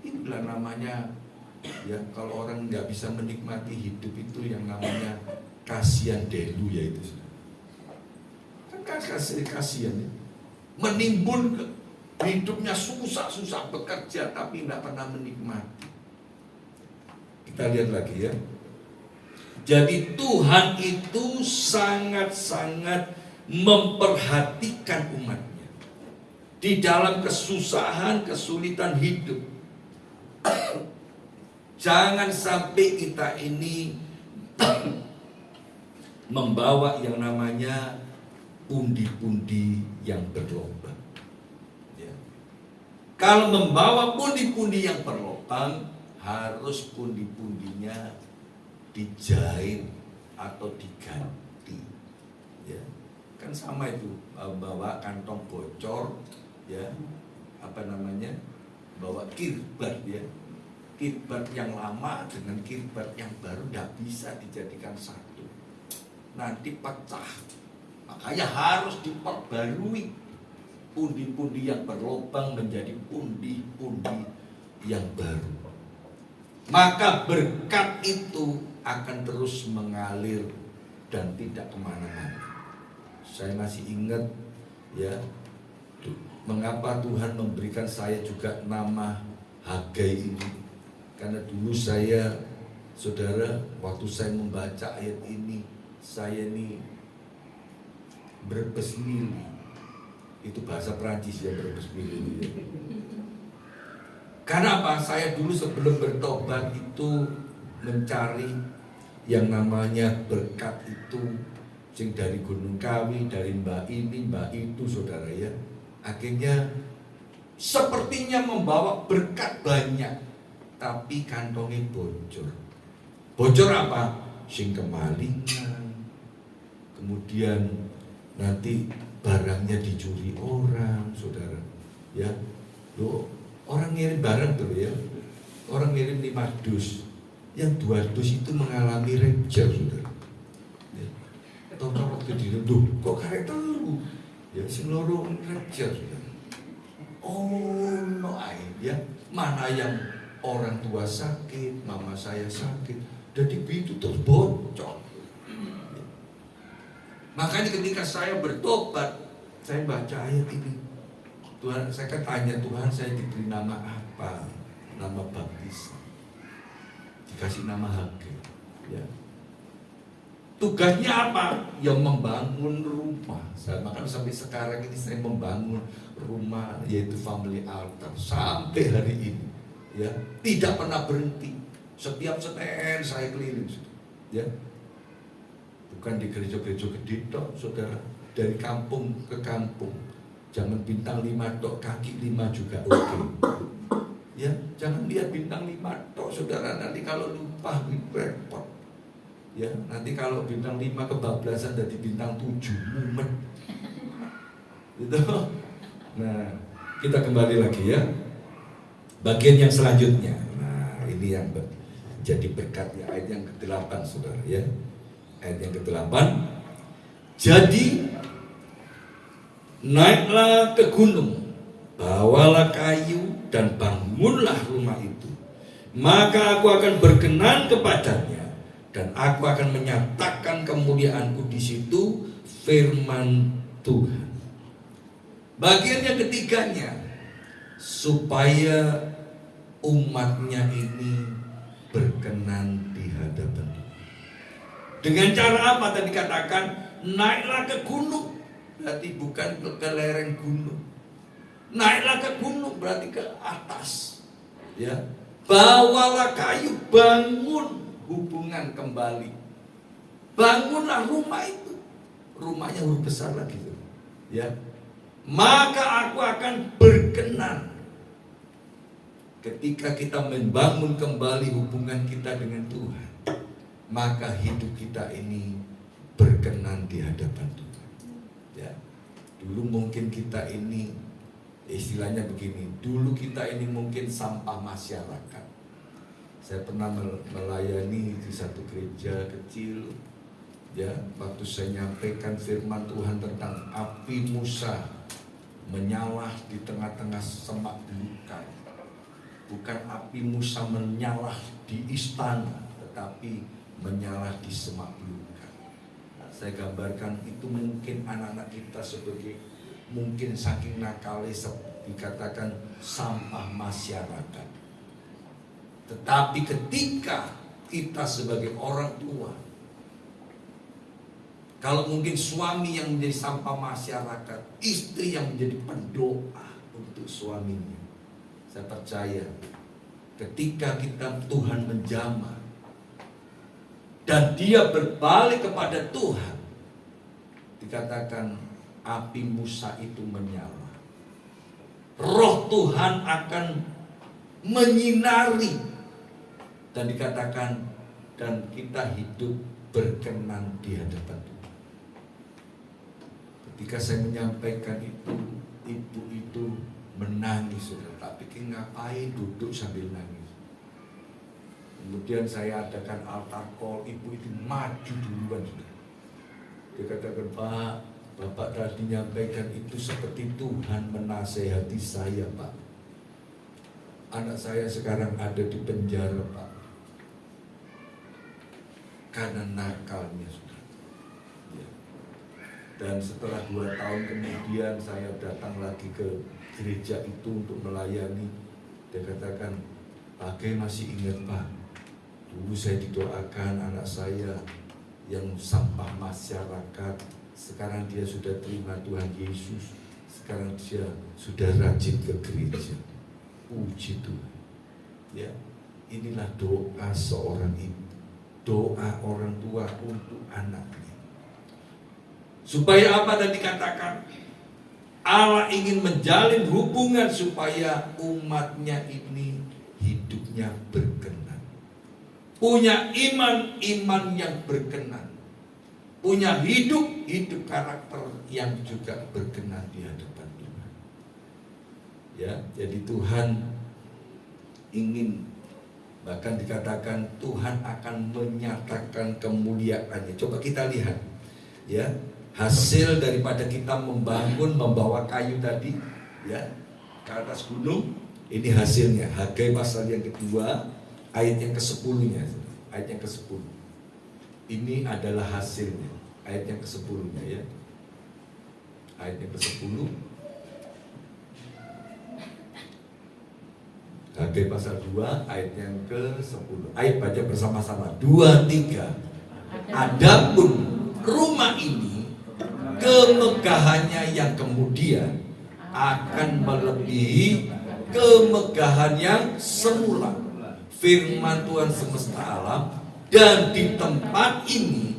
Inilah namanya, ya kalau orang nggak bisa menikmati hidup itu yang namanya kasihan delu, ya itu, saudara. Kan kasihan ya. Menimbun hidupnya susah bekerja tapi nggak pernah menikmati. Kita lihat lagi ya. Jadi Tuhan itu sangat-sangat memperhatikan umatnya di dalam kesusahan, kesulitan hidup. Jangan sampai kita ini membawa yang namanya pundi-pundi yang berlobang. Ya. Kalau membawa pundi-pundi yang berlobang, harus pundi-pundinya dijahit atau diganti, ya kan sama itu, bawa kantong bocor, ya bawa kirbat, ya kirbat yang lama dengan kirbat yang baru tidak bisa dijadikan satu, nanti pecah, makanya harus diperbarui pundi-pundi yang berlubang menjadi pundi-pundi yang baru. Maka berkat itu akan terus mengalir dan tidak kemana-mana. Saya masih ingat ya, mengapa Tuhan memberikan saya juga nama Hagai ini. Karena dulu saya, saudara, waktu saya membaca ayat ini, saya ini berbesmili. Itu bahasa Prancis ya, berbesmili ya. Karena apa? Saya dulu sebelum bertobat itu mencari yang namanya berkat itu, sing dari Gunung Kawi, dari mbak ini, mbak itu, saudara ya. Akhirnya sepertinya membawa berkat banyak, tapi kantongnya bocor. Bocor apa? Sing kemalingan, kemudian nanti barangnya dicuri orang, saudara ya. Loh, orang ngirim barang tuh ya, orang ngirim 5 dus, yang 2 dus itu mengalami reject, saudara. Ya. Tahu-tahu waktu direnduh, kok karek telu? Ya, sing loro reject, saudara. Oh no, ya mana yang orang tua sakit, mama saya sakit, jadi pintu terus bocor. Ya. Makanya ketika saya bertobat, saya baca ayat ini. Tuhan, saya kan tanya Tuhan, saya diberi nama apa? Nama baptis. Dikasih nama Hagai. Ya. Tugasnya apa? Ya membangun rumah. Saya makan sampai sekarang ini saya membangun rumah, yaitu family altar sampai hari ini. Ya, tidak pernah berhenti. Setiap Senin saya keliling. Ya. Bukan di gereja-gereja gede tok, saudara. Dari kampung ke kampung. Jangan bintang 5 tok, kaki 5 juga oke. Ya, jangan lihat bintang 5 tok, saudara. Nanti kalau lupa repot. Ya, nanti kalau bintang 5 kebablasan jadi bintang 7, mumet. Gitu. Nah, kita kembali lagi ya. Bagian yang selanjutnya. Nah, ini yang jadi berkat ya, ayat yang ke-8, saudara ya. Ayat yang ke-8. Jadi naiklah ke gunung, bawalah kayu dan bangunlah rumah itu. Maka aku akan berkenan kepadanya dan aku akan menyatakan kemuliaanku di situ, firman Tuhan. Bagian yang ketiganya, supaya umatnya ini berkenan di hadapan Tuhan. Dengan cara apa tadi katakan? Naiklah ke gunung. Berarti bukan ke lereng gunung. Naiklah ke gunung berarti ke atas. Ya. Bawalah kayu, bangun hubungan kembali. Bangunlah rumah itu. Rumahnya huruf besar lagi tuh. Ya. Maka aku akan berkenan. Ketika kita membangun kembali hubungan kita dengan Tuhan, maka hidup kita ini berkenan di hadapan Tuhan. Ya, dulu mungkin kita ini istilahnya begini, dulu kita ini mungkin sampah masyarakat. Saya pernah melayani di satu gereja kecil, ya, waktu saya nyampaikan firman Tuhan tentang api Musa menyala di tengah-tengah semak belukar. Bukan api Musa menyala di istana, tetapi menyala di semak belukar. Saya gambarkan itu mungkin anak-anak kita sebagai mungkin saking nakalnya dikatakan sampah masyarakat. Tetapi ketika kita sebagai orang tua, kalau mungkin suami yang menjadi sampah masyarakat, istri yang menjadi pendoa untuk suaminya, saya percaya ketika kita Tuhan menjamah dan dia berbalik kepada Tuhan, dikatakan api Musa itu menyala. Roh Tuhan akan menyinari dan dikatakan dan kita hidup berkenan di hadapan Tuhan. Ketika saya menyampaikan itu, ibu itu menangis, saudara. Tak pikir ngapain duduk sambil nangis. Kemudian saya adakan altar call, ibu itu maju duluan, saudara. Dia katakan, Pak, Bapak tadi menyampaikan itu seperti Tuhan menasehati saya, Pak. Anak saya sekarang ada di penjara, Pak, karena nakalnya, saudara. Ya. Dan setelah 2 tahun kemudian saya datang lagi ke gereja itu untuk melayani. Dia katakan, Pak Ge masih ingat, Pak, dulu saya didoakan anak saya yang sampah masyarakat, sekarang dia sudah terima Tuhan Yesus, sekarang dia sudah rajin ke gereja. Puji Tuhan. Ya, inilah doa seorang ibu, doa orang tua untuk anaknya. Supaya apa tadi dikatakan? Allah ingin menjalin hubungan supaya umatnya ini hidupnya berkenan. Punya iman yang berkenan. Punya hidup karakter yang juga berkenan di hadapan Tuhan. Ya, jadi Tuhan ingin, bahkan dikatakan Tuhan akan menyatakan kemuliaannya. Coba kita lihat, ya, hasil daripada kita membawa kayu tadi, ya, ke atas gunung. Ini hasilnya. Hagai pasal yang kedua, ayat yang ke-10-nya, ayat yang ke-10. Ini adalah hasilnya, ayat yang ke-10-nya, ya. Ayat yang ke-10. Hagai pasal 2 ayat yang ke-10. Ayat baca bersama-sama. 2, 3. Adapun rumah ini kemegahannya yang kemudian akan melebihi kemegahan yang semula. Firman Tuhan semesta alam, dan di tempat ini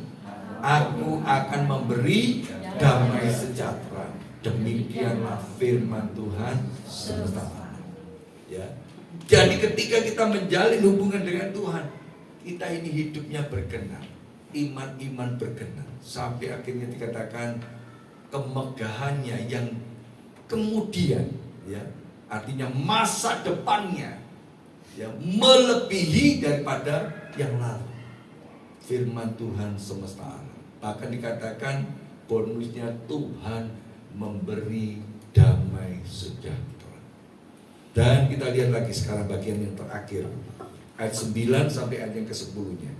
aku akan memberi damai sejahtera. Demikianlah firman Tuhan semesta alam. Ya. Jadi ketika kita menjalin hubungan dengan Tuhan, kita ini hidupnya berkenan, iman berkenan, sampai akhirnya dikatakan kemegahannya yang kemudian, ya, artinya masa depannya, ya, melebihi daripada yang lalu. Firman Tuhan semesta alam. Bahkan dikatakan bonusnya Tuhan memberi damai sejahtera. Dan kita lihat lagi sekarang bagian yang terakhir, ayat 9 sampai ayat yang ke-10-nya.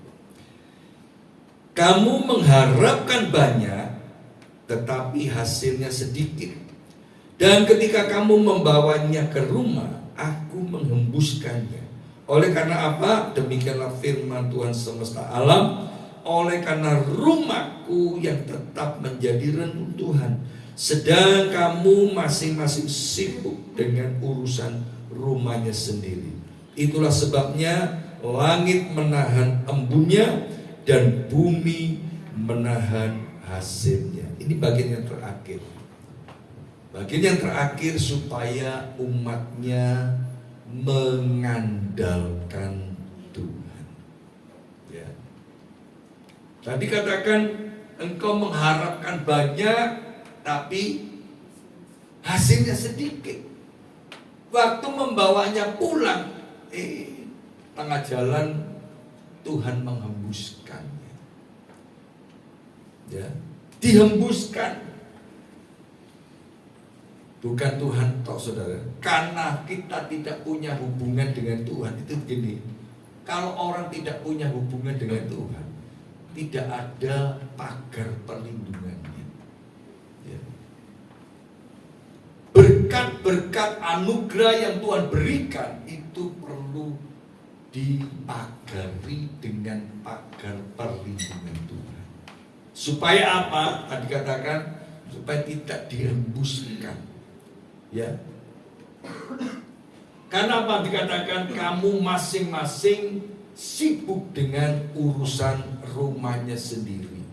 Kamu mengharapkan banyak, tetapi hasilnya sedikit. Dan ketika kamu membawanya ke rumah, aku menghembuskannya. Oleh karena apa? Demikianlah firman Tuhan semesta alam. Oleh karena rumahku yang tetap menjadi reruntuhan, sedang kamu masing-masing sibuk dengan urusan rumahnya sendiri. Itulah sebabnya langit menahan embunnya dan bumi menahan hasilnya. Ini bagian yang terakhir. Bagian yang terakhir supaya umatnya mengandalkan Tuhan. Ya. Tadi katakan engkau mengharapkan banyak, tapi hasilnya sedikit. Waktu membawanya pulang, tengah jalan Tuhan menghembuskannya. Ya, dihembuskan. Bukan Tuhan toh saudara, karena kita tidak punya hubungan dengan Tuhan. Itu begini, kalau orang tidak punya hubungan dengan Tuhan, tidak ada pagar perlindungannya. Ya. Berkat-berkat anugerah yang Tuhan berikan itu perlu dipagari dengan pagar perlindungan Tuhan. Supaya apa? Tadi katakan supaya tidak dihembuskan. Ya. Karena apa dikatakan kamu masing-masing sibuk dengan urusan rumahnya sendiri.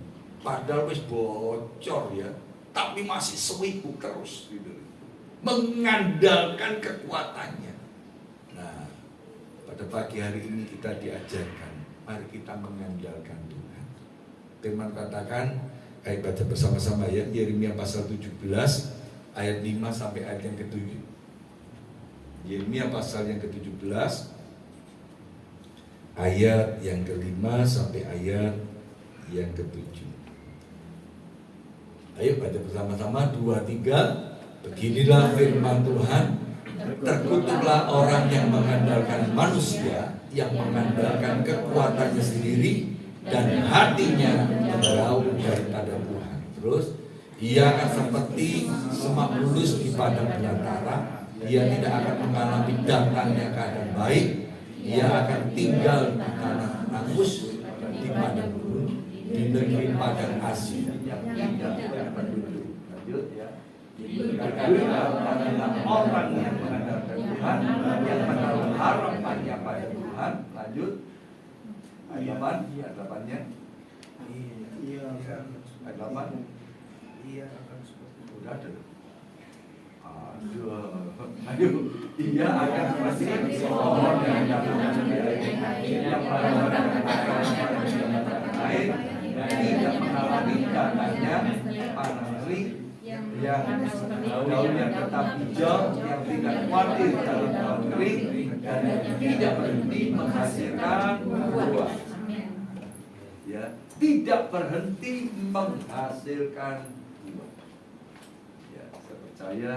Padahal wis bocor ya, tapi masih sibuk terus gitu. Mengandalkan kekuatannya. Nah, pada pagi hari ini kita diajarkan, mari kita mengandalkan Tuhan. Firman katakan, ayo baca bersama-sama ya, Yeremia pasal 17 ayat 5 sampai ayat yang ke-7. Yeremia pasal yang ke-17 ayat yang ke-5 sampai ayat yang ke-7. Ayo baca bersama-sama, 2, 3. Beginilah firman Tuhan, terkutuklah orang yang mengandalkan manusia, yang mengandalkan kekuatannya sendiri dan hatinya menjauh daripada Tuhan. Terus, ia akan seperti semak bulus di padang belantara. Ia tidak akan mengalami datangnya keadaan baik. Ia akan tinggal di tanah angus, di padang gurun, di negeri padang asing yang tidak berpenduduk. Lanjut ya. Orang yang mengandalkan Tuhan, yang menaruh harapannya pada Tuhan. Lanjut. Ayat 8, ayat 8-nya. Ayat 8. Ia akan seperti udah ada. Aduh, ia akan seperti pohon yang air dan tidak mengalami datangnya panas terik, yang daunnya tetap hijau, yang tidak khawatir kalau tahun kering dan tidak berhenti menghasilkan buah. Ya, tidak berhenti menghasilkan buah. Ya, saya percaya.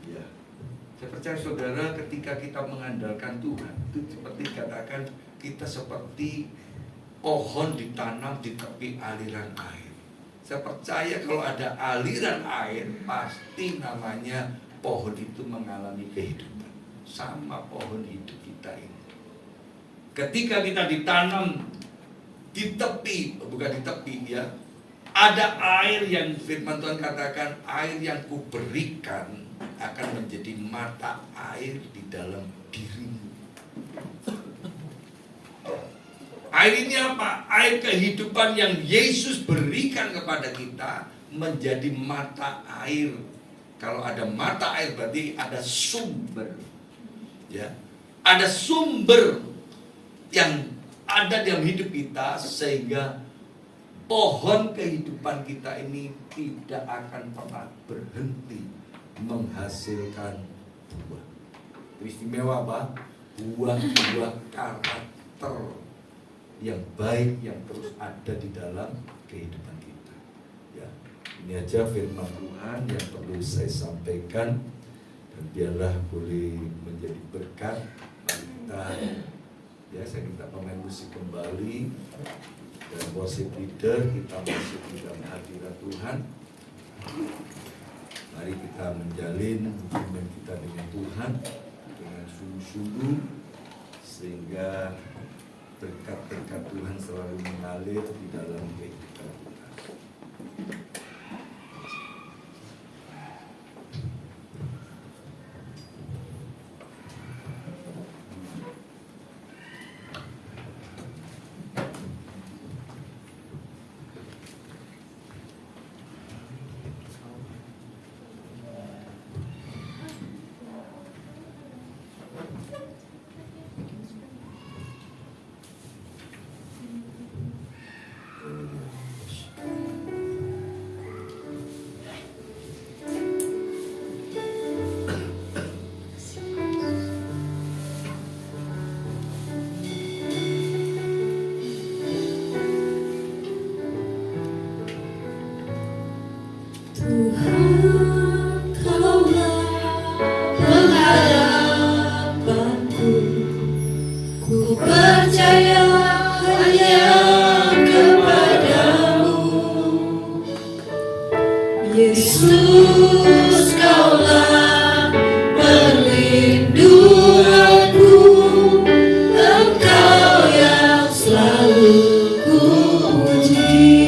Ya, saya percaya saudara, ketika kita mengandalkan Tuhan, itu seperti katakan kita seperti pohon ditanam di tepi aliran air. Saya percaya kalau ada aliran air, pasti namanya pohon itu mengalami kehidupan. Sama pohon hidup kita ini. Ketika kita ditanam di tepi, bukan di tepi ya, ada air yang firman Tuhan katakan, air yang kuberikan akan menjadi mata air di dalam dirimu. Air ini apa? Air kehidupan yang Yesus berikan kepada kita menjadi mata air. Kalau ada mata air berarti ada sumber. Ya. Ada sumber yang ada dalam hidup kita sehingga pohon kehidupan kita ini tidak akan pernah berhenti menghasilkan buah. Istimewa apa? Buah-buah karakter yang baik yang terus ada di dalam kehidupan kita. Ya, ini aja firman Tuhan yang perlu saya sampaikan, dan biarlah boleh menjadi berkat. Mari kita, ya saya minta pemain musik kembali dan worship leader, kita masuk di dalam hadirat Tuhan. Mari kita menjalin hubungan kita dengan Tuhan dengan sungguh-sungguh sehingga berkat-berkat Tuhan selalu mengalir di dalam kehidupan kita. percaya hanya kepadamu. Yesus, Kaulah perlindunganku, Engkau yang selalu kupuji.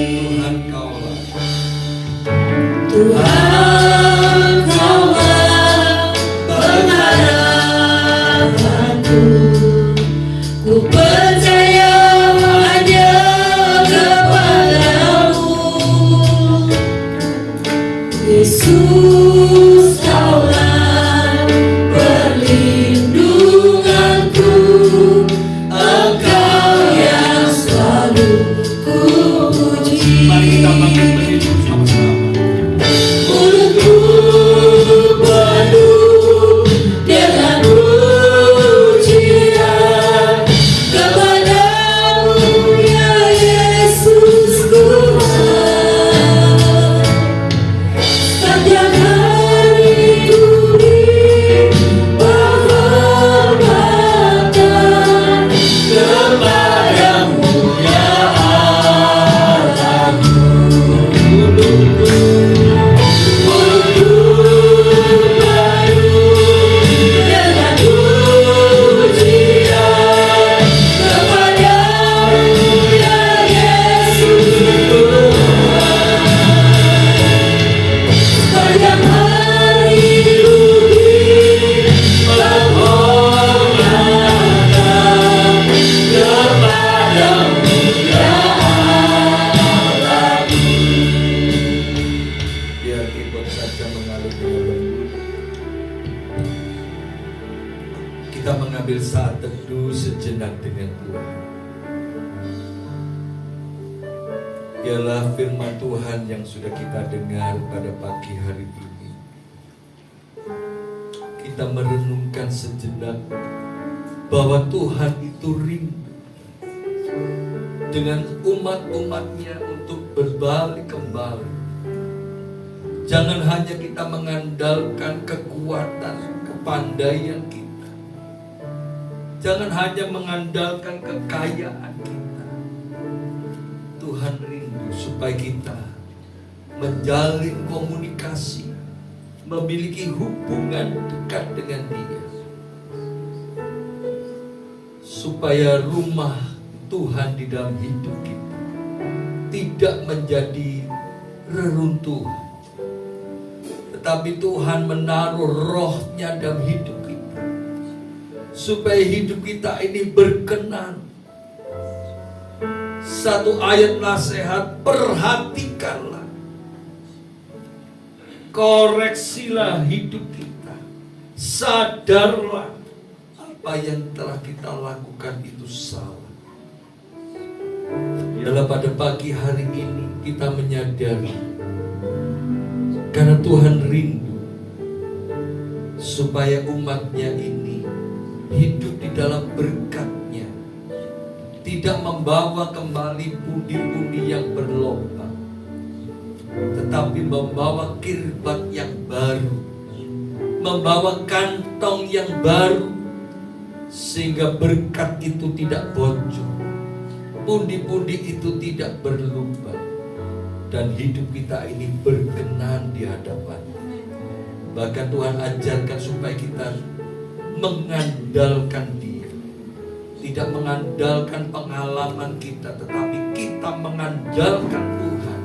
Tuhan, Kaulah pengharapanku, ku percaya hanya kepadamu. Yesus, Kaulah perlindunganku, Engkau yang selalu kupuji. Mari kita panggil berhidup sama-sama. Mulutku penuh dengan pujian kepadamu, ya Yesus Tuhan. Sepanjang hari ku beri penghormatan kepadamu, ya Allahku. Dengan pujian kepadamu, ya Yesus Tuhan. Sepanjang hari ku beri penghormatan kepadamu, ya Allah. Biar keyboard saja mengalir dengan lembut. Kita mengambil saat teduh sejenak dengan Tuhan. Ialah firman Tuhan yang sudah kita dengar pada pagi hari ini. Kita merenungkan sejenak bahwa Tuhan itu rindu dengan umat-umatnya untuk berbalik kembali. Jangan hanya kita mengandalkan kekuatan, kepandaian kita. Jangan hanya mengandalkan kekayaan kita. Tuhan rindu supaya kita menjalin komunikasi, memiliki hubungan dekat dengan Dia. Supaya rumah Tuhan di dalam hidup kita tidak menjadi reruntuhan. Tetapi Tuhan menaruh rohnya dalam hidup kita, supaya hidup kita ini berkenan. Satu ayat nasihat, perhatikanlah, koreksilah hidup kita, sadarlah apa yang telah kita lakukan itu salah. Dalam pada pagi hari ini kita menyadari, karena Tuhan rindu supaya umatnya ini hidup di dalam berkat-Nya, tidak membawa kembali pundi-pundi yang berlobang, tetapi membawa kirbat yang baru, membawa kantong yang baru, sehingga berkat itu tidak bocor, pundi-pundi itu tidak berlubang, dan hidup kita ini berkenan di hadapan-Nya. Bahkan Tuhan ajarkan supaya kita mengandalkan Dia, tidak mengandalkan pengalaman kita, tetapi kita mengandalkan Tuhan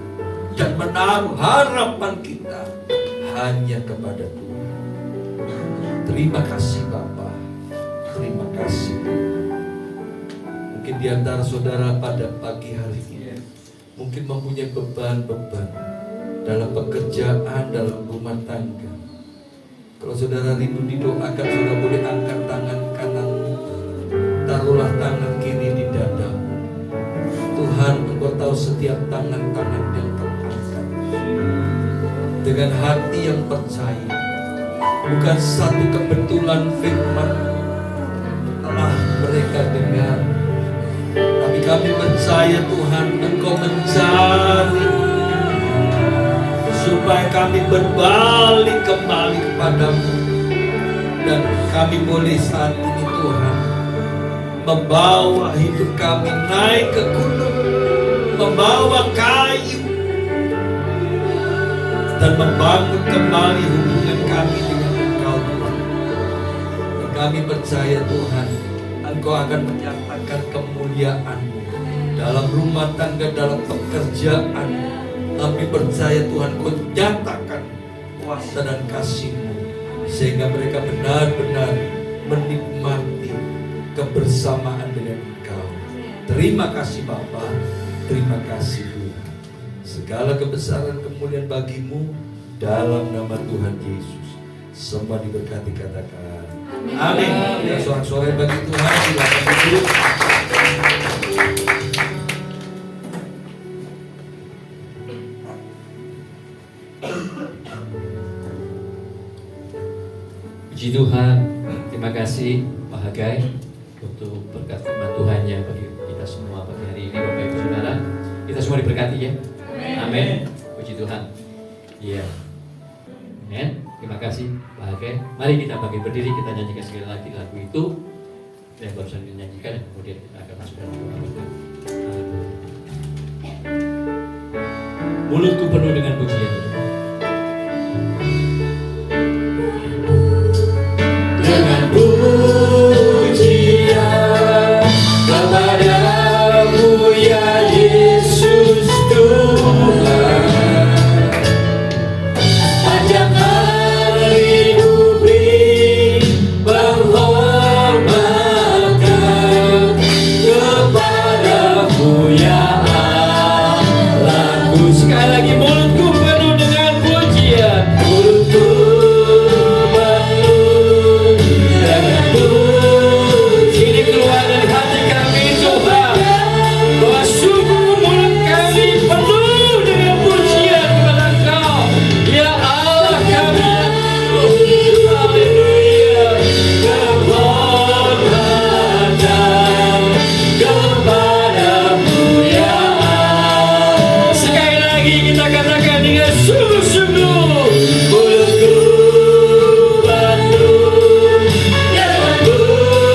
dan menaruh harapan kita hanya kepada Tuhan. Terima kasih Bapa, terima kasih Tuhan. Mungkin di antara saudara pada pagi hari ini mungkin mempunyai beban-beban dalam pekerjaan, dalam rumah tangga. Kalau saudara rindu didoakan, saudara boleh angkat tangan kananmu, taruhlah tangan kiri di dadamu. Tuhan, Engkau tahu setiap tangan-tangan yang terangkat. Dengan hati yang percaya, bukan satu kebetulan firman telah mereka dengar, tapi kami percaya Tuhan, Engkau mencari supaya kami berbalik kembali kepadamu. Dan kami boleh saat ini Tuhan membawa hidup kami naik ke gunung, membawa kayu, dan membangun kembali hubungan kami dengan Engkau, Tuhan. Dan kami percaya, Tuhan, Engkau akan menyatakan kemuliaan-Mu dalam rumah tangga, dalam pekerjaan. Kami percaya, Tuhan, Kau nyatakan kuasa dan kasih-Mu, sehingga mereka benar-benar menikmati kebersamaan dengan Engkau. Terima kasih Bapa, terima kasih Tuhan. Segala kebesaran kemuliaan bagi-Mu dalam nama Tuhan Yesus. Semua diberkati, katakan amin. Ya, sorak-sorai bagi Tuhan. Silakan duduk. Puji Tuhan, terima kasih Pak Hagai untuk berkat firman Tuhannya bagi kita semua pagi hari ini, Bapak Ibu Saudara. Kita semua diberkati ya. Amin. Puji Tuhan. Iya. Amin. Terima kasih Pak Hagai. Mari kita bagi berdiri, kita nyanyikan sekali lagi lagu itu yang barusan dinyanyikan, dan kemudian kita akan masuk dalam doa berkat. Mulutku penuh dengan pujian. Dengan pujian kepadamu ya Yesus Tuhan, panjang hari diberi penghormatan kepadamu ya Allahku. Sekali lagi, mulutku penuh dengan pujian. Mulutku Ini keluar dari hati kami, Tuhan, bahwa sungguh mulut kami penuh dengan pujian kepada Engkau, ya Allah kami. Haleluya. kehormatan kepadamu ya Allah. Sekali lagi kita katakan dengan sungguh-sungguh. Mulutku penuh dengan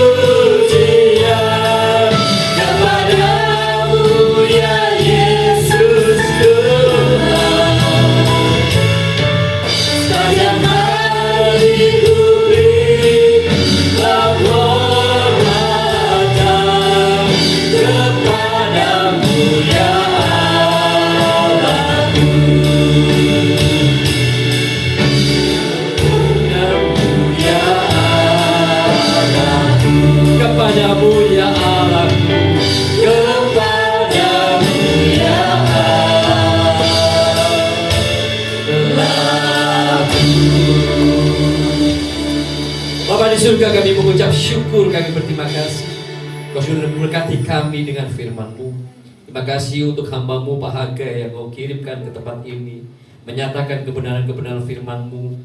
pujian kepadamu ya Yesus Tuhan, sepanjang hari diberi penghormatan kepadamu ya Allahku. Kepadamu ya Allah, Kepadamu ya Bapa di surga, kami mengucap syukur, kami berterima kasih Kau sudah memberkati kami dengan firman-Mu. Terima kasih untuk hamba-Mu Pak Hagai yang Kau kirimkan ke tempat ini, menyatakan kebenaran-kebenaran firman-Mu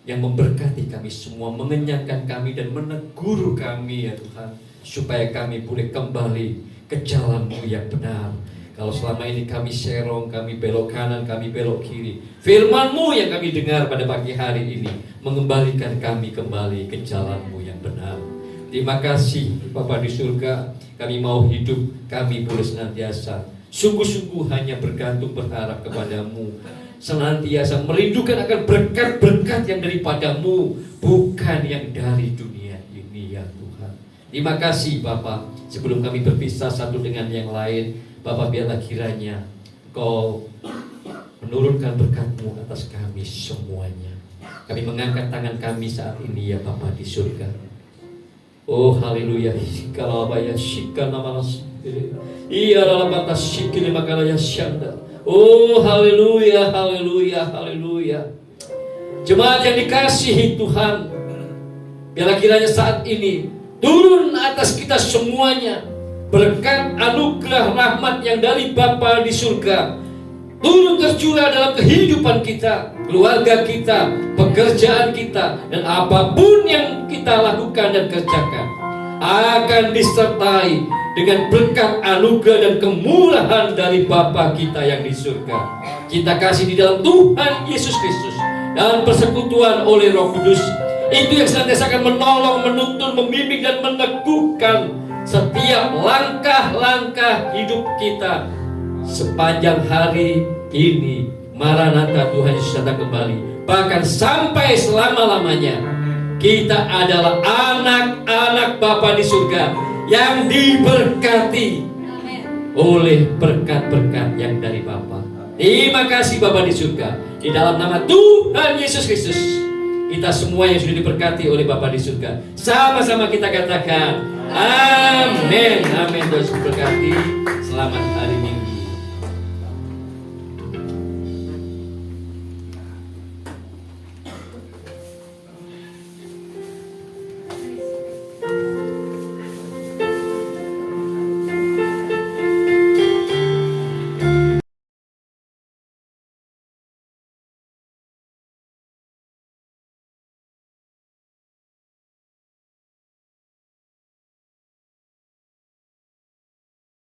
yang memberkati kami semua, mengenyangkan kami dan menegur kami ya Tuhan, supaya kami boleh kembali ke jalan-Mu yang benar. Kalau selama ini kami serong, kami belok kanan, kami belok kiri, firman-Mu yang kami dengar pada pagi hari ini mengembalikan kami kembali ke jalan-Mu yang benar. Terima kasih Bapa di surga, kami mau hidup, kami boleh senantiasa sungguh-sungguh hanya bergantung berharap kepadamu, senantiasa merindukan akan berkat-berkat yang daripadamu, bukan yang dari dunia ini ya Tuhan. Terima kasih Bapa. Sebelum kami berpisah satu dengan yang lain, Bapa, biarlah kiranya Kau menurunkan berkat-Mu atas kami semuanya. Kami mengangkat tangan kami saat ini ya Bapa di surga. Oh haleluya. Kalau ya shikana malas. Iya dalam batas shikini makalaya syanda. Oh haleluya, haleluya, haleluya. Jemaat yang dikasihi Tuhan, biarlah kiranya saat ini turun atas kita semuanya berkat anugerah rahmat yang dari Bapa di surga, turun tercurah dalam kehidupan kita, keluarga kita, pekerjaan kita, dan apapun yang kita lakukan dan kerjakan akan disertai dengan berkat anugerah dan kemurahan dari Bapa kita yang di surga. Kita kasih di dalam Tuhan Yesus Kristus dan persekutuan oleh Roh Kudus, itu yang senantiasa akan menolong, menuntun, membimbing dan meneguhkan setiap langkah-langkah hidup kita sepanjang hari ini. Maranatha, Tuhan Yesus datang kembali. Bahkan sampai selama-lamanya kita adalah anak-anak Bapa di surga yang diberkati oleh berkat-berkat yang dari Bapa. Terima kasih Bapa di surga. Di dalam nama Tuhan Yesus Kristus, kita semua yang sudah diberkati oleh Bapa di surga, sama-sama kita katakan amin. Amin. Tuhan Yesus berkati. Selamat hari Minggu.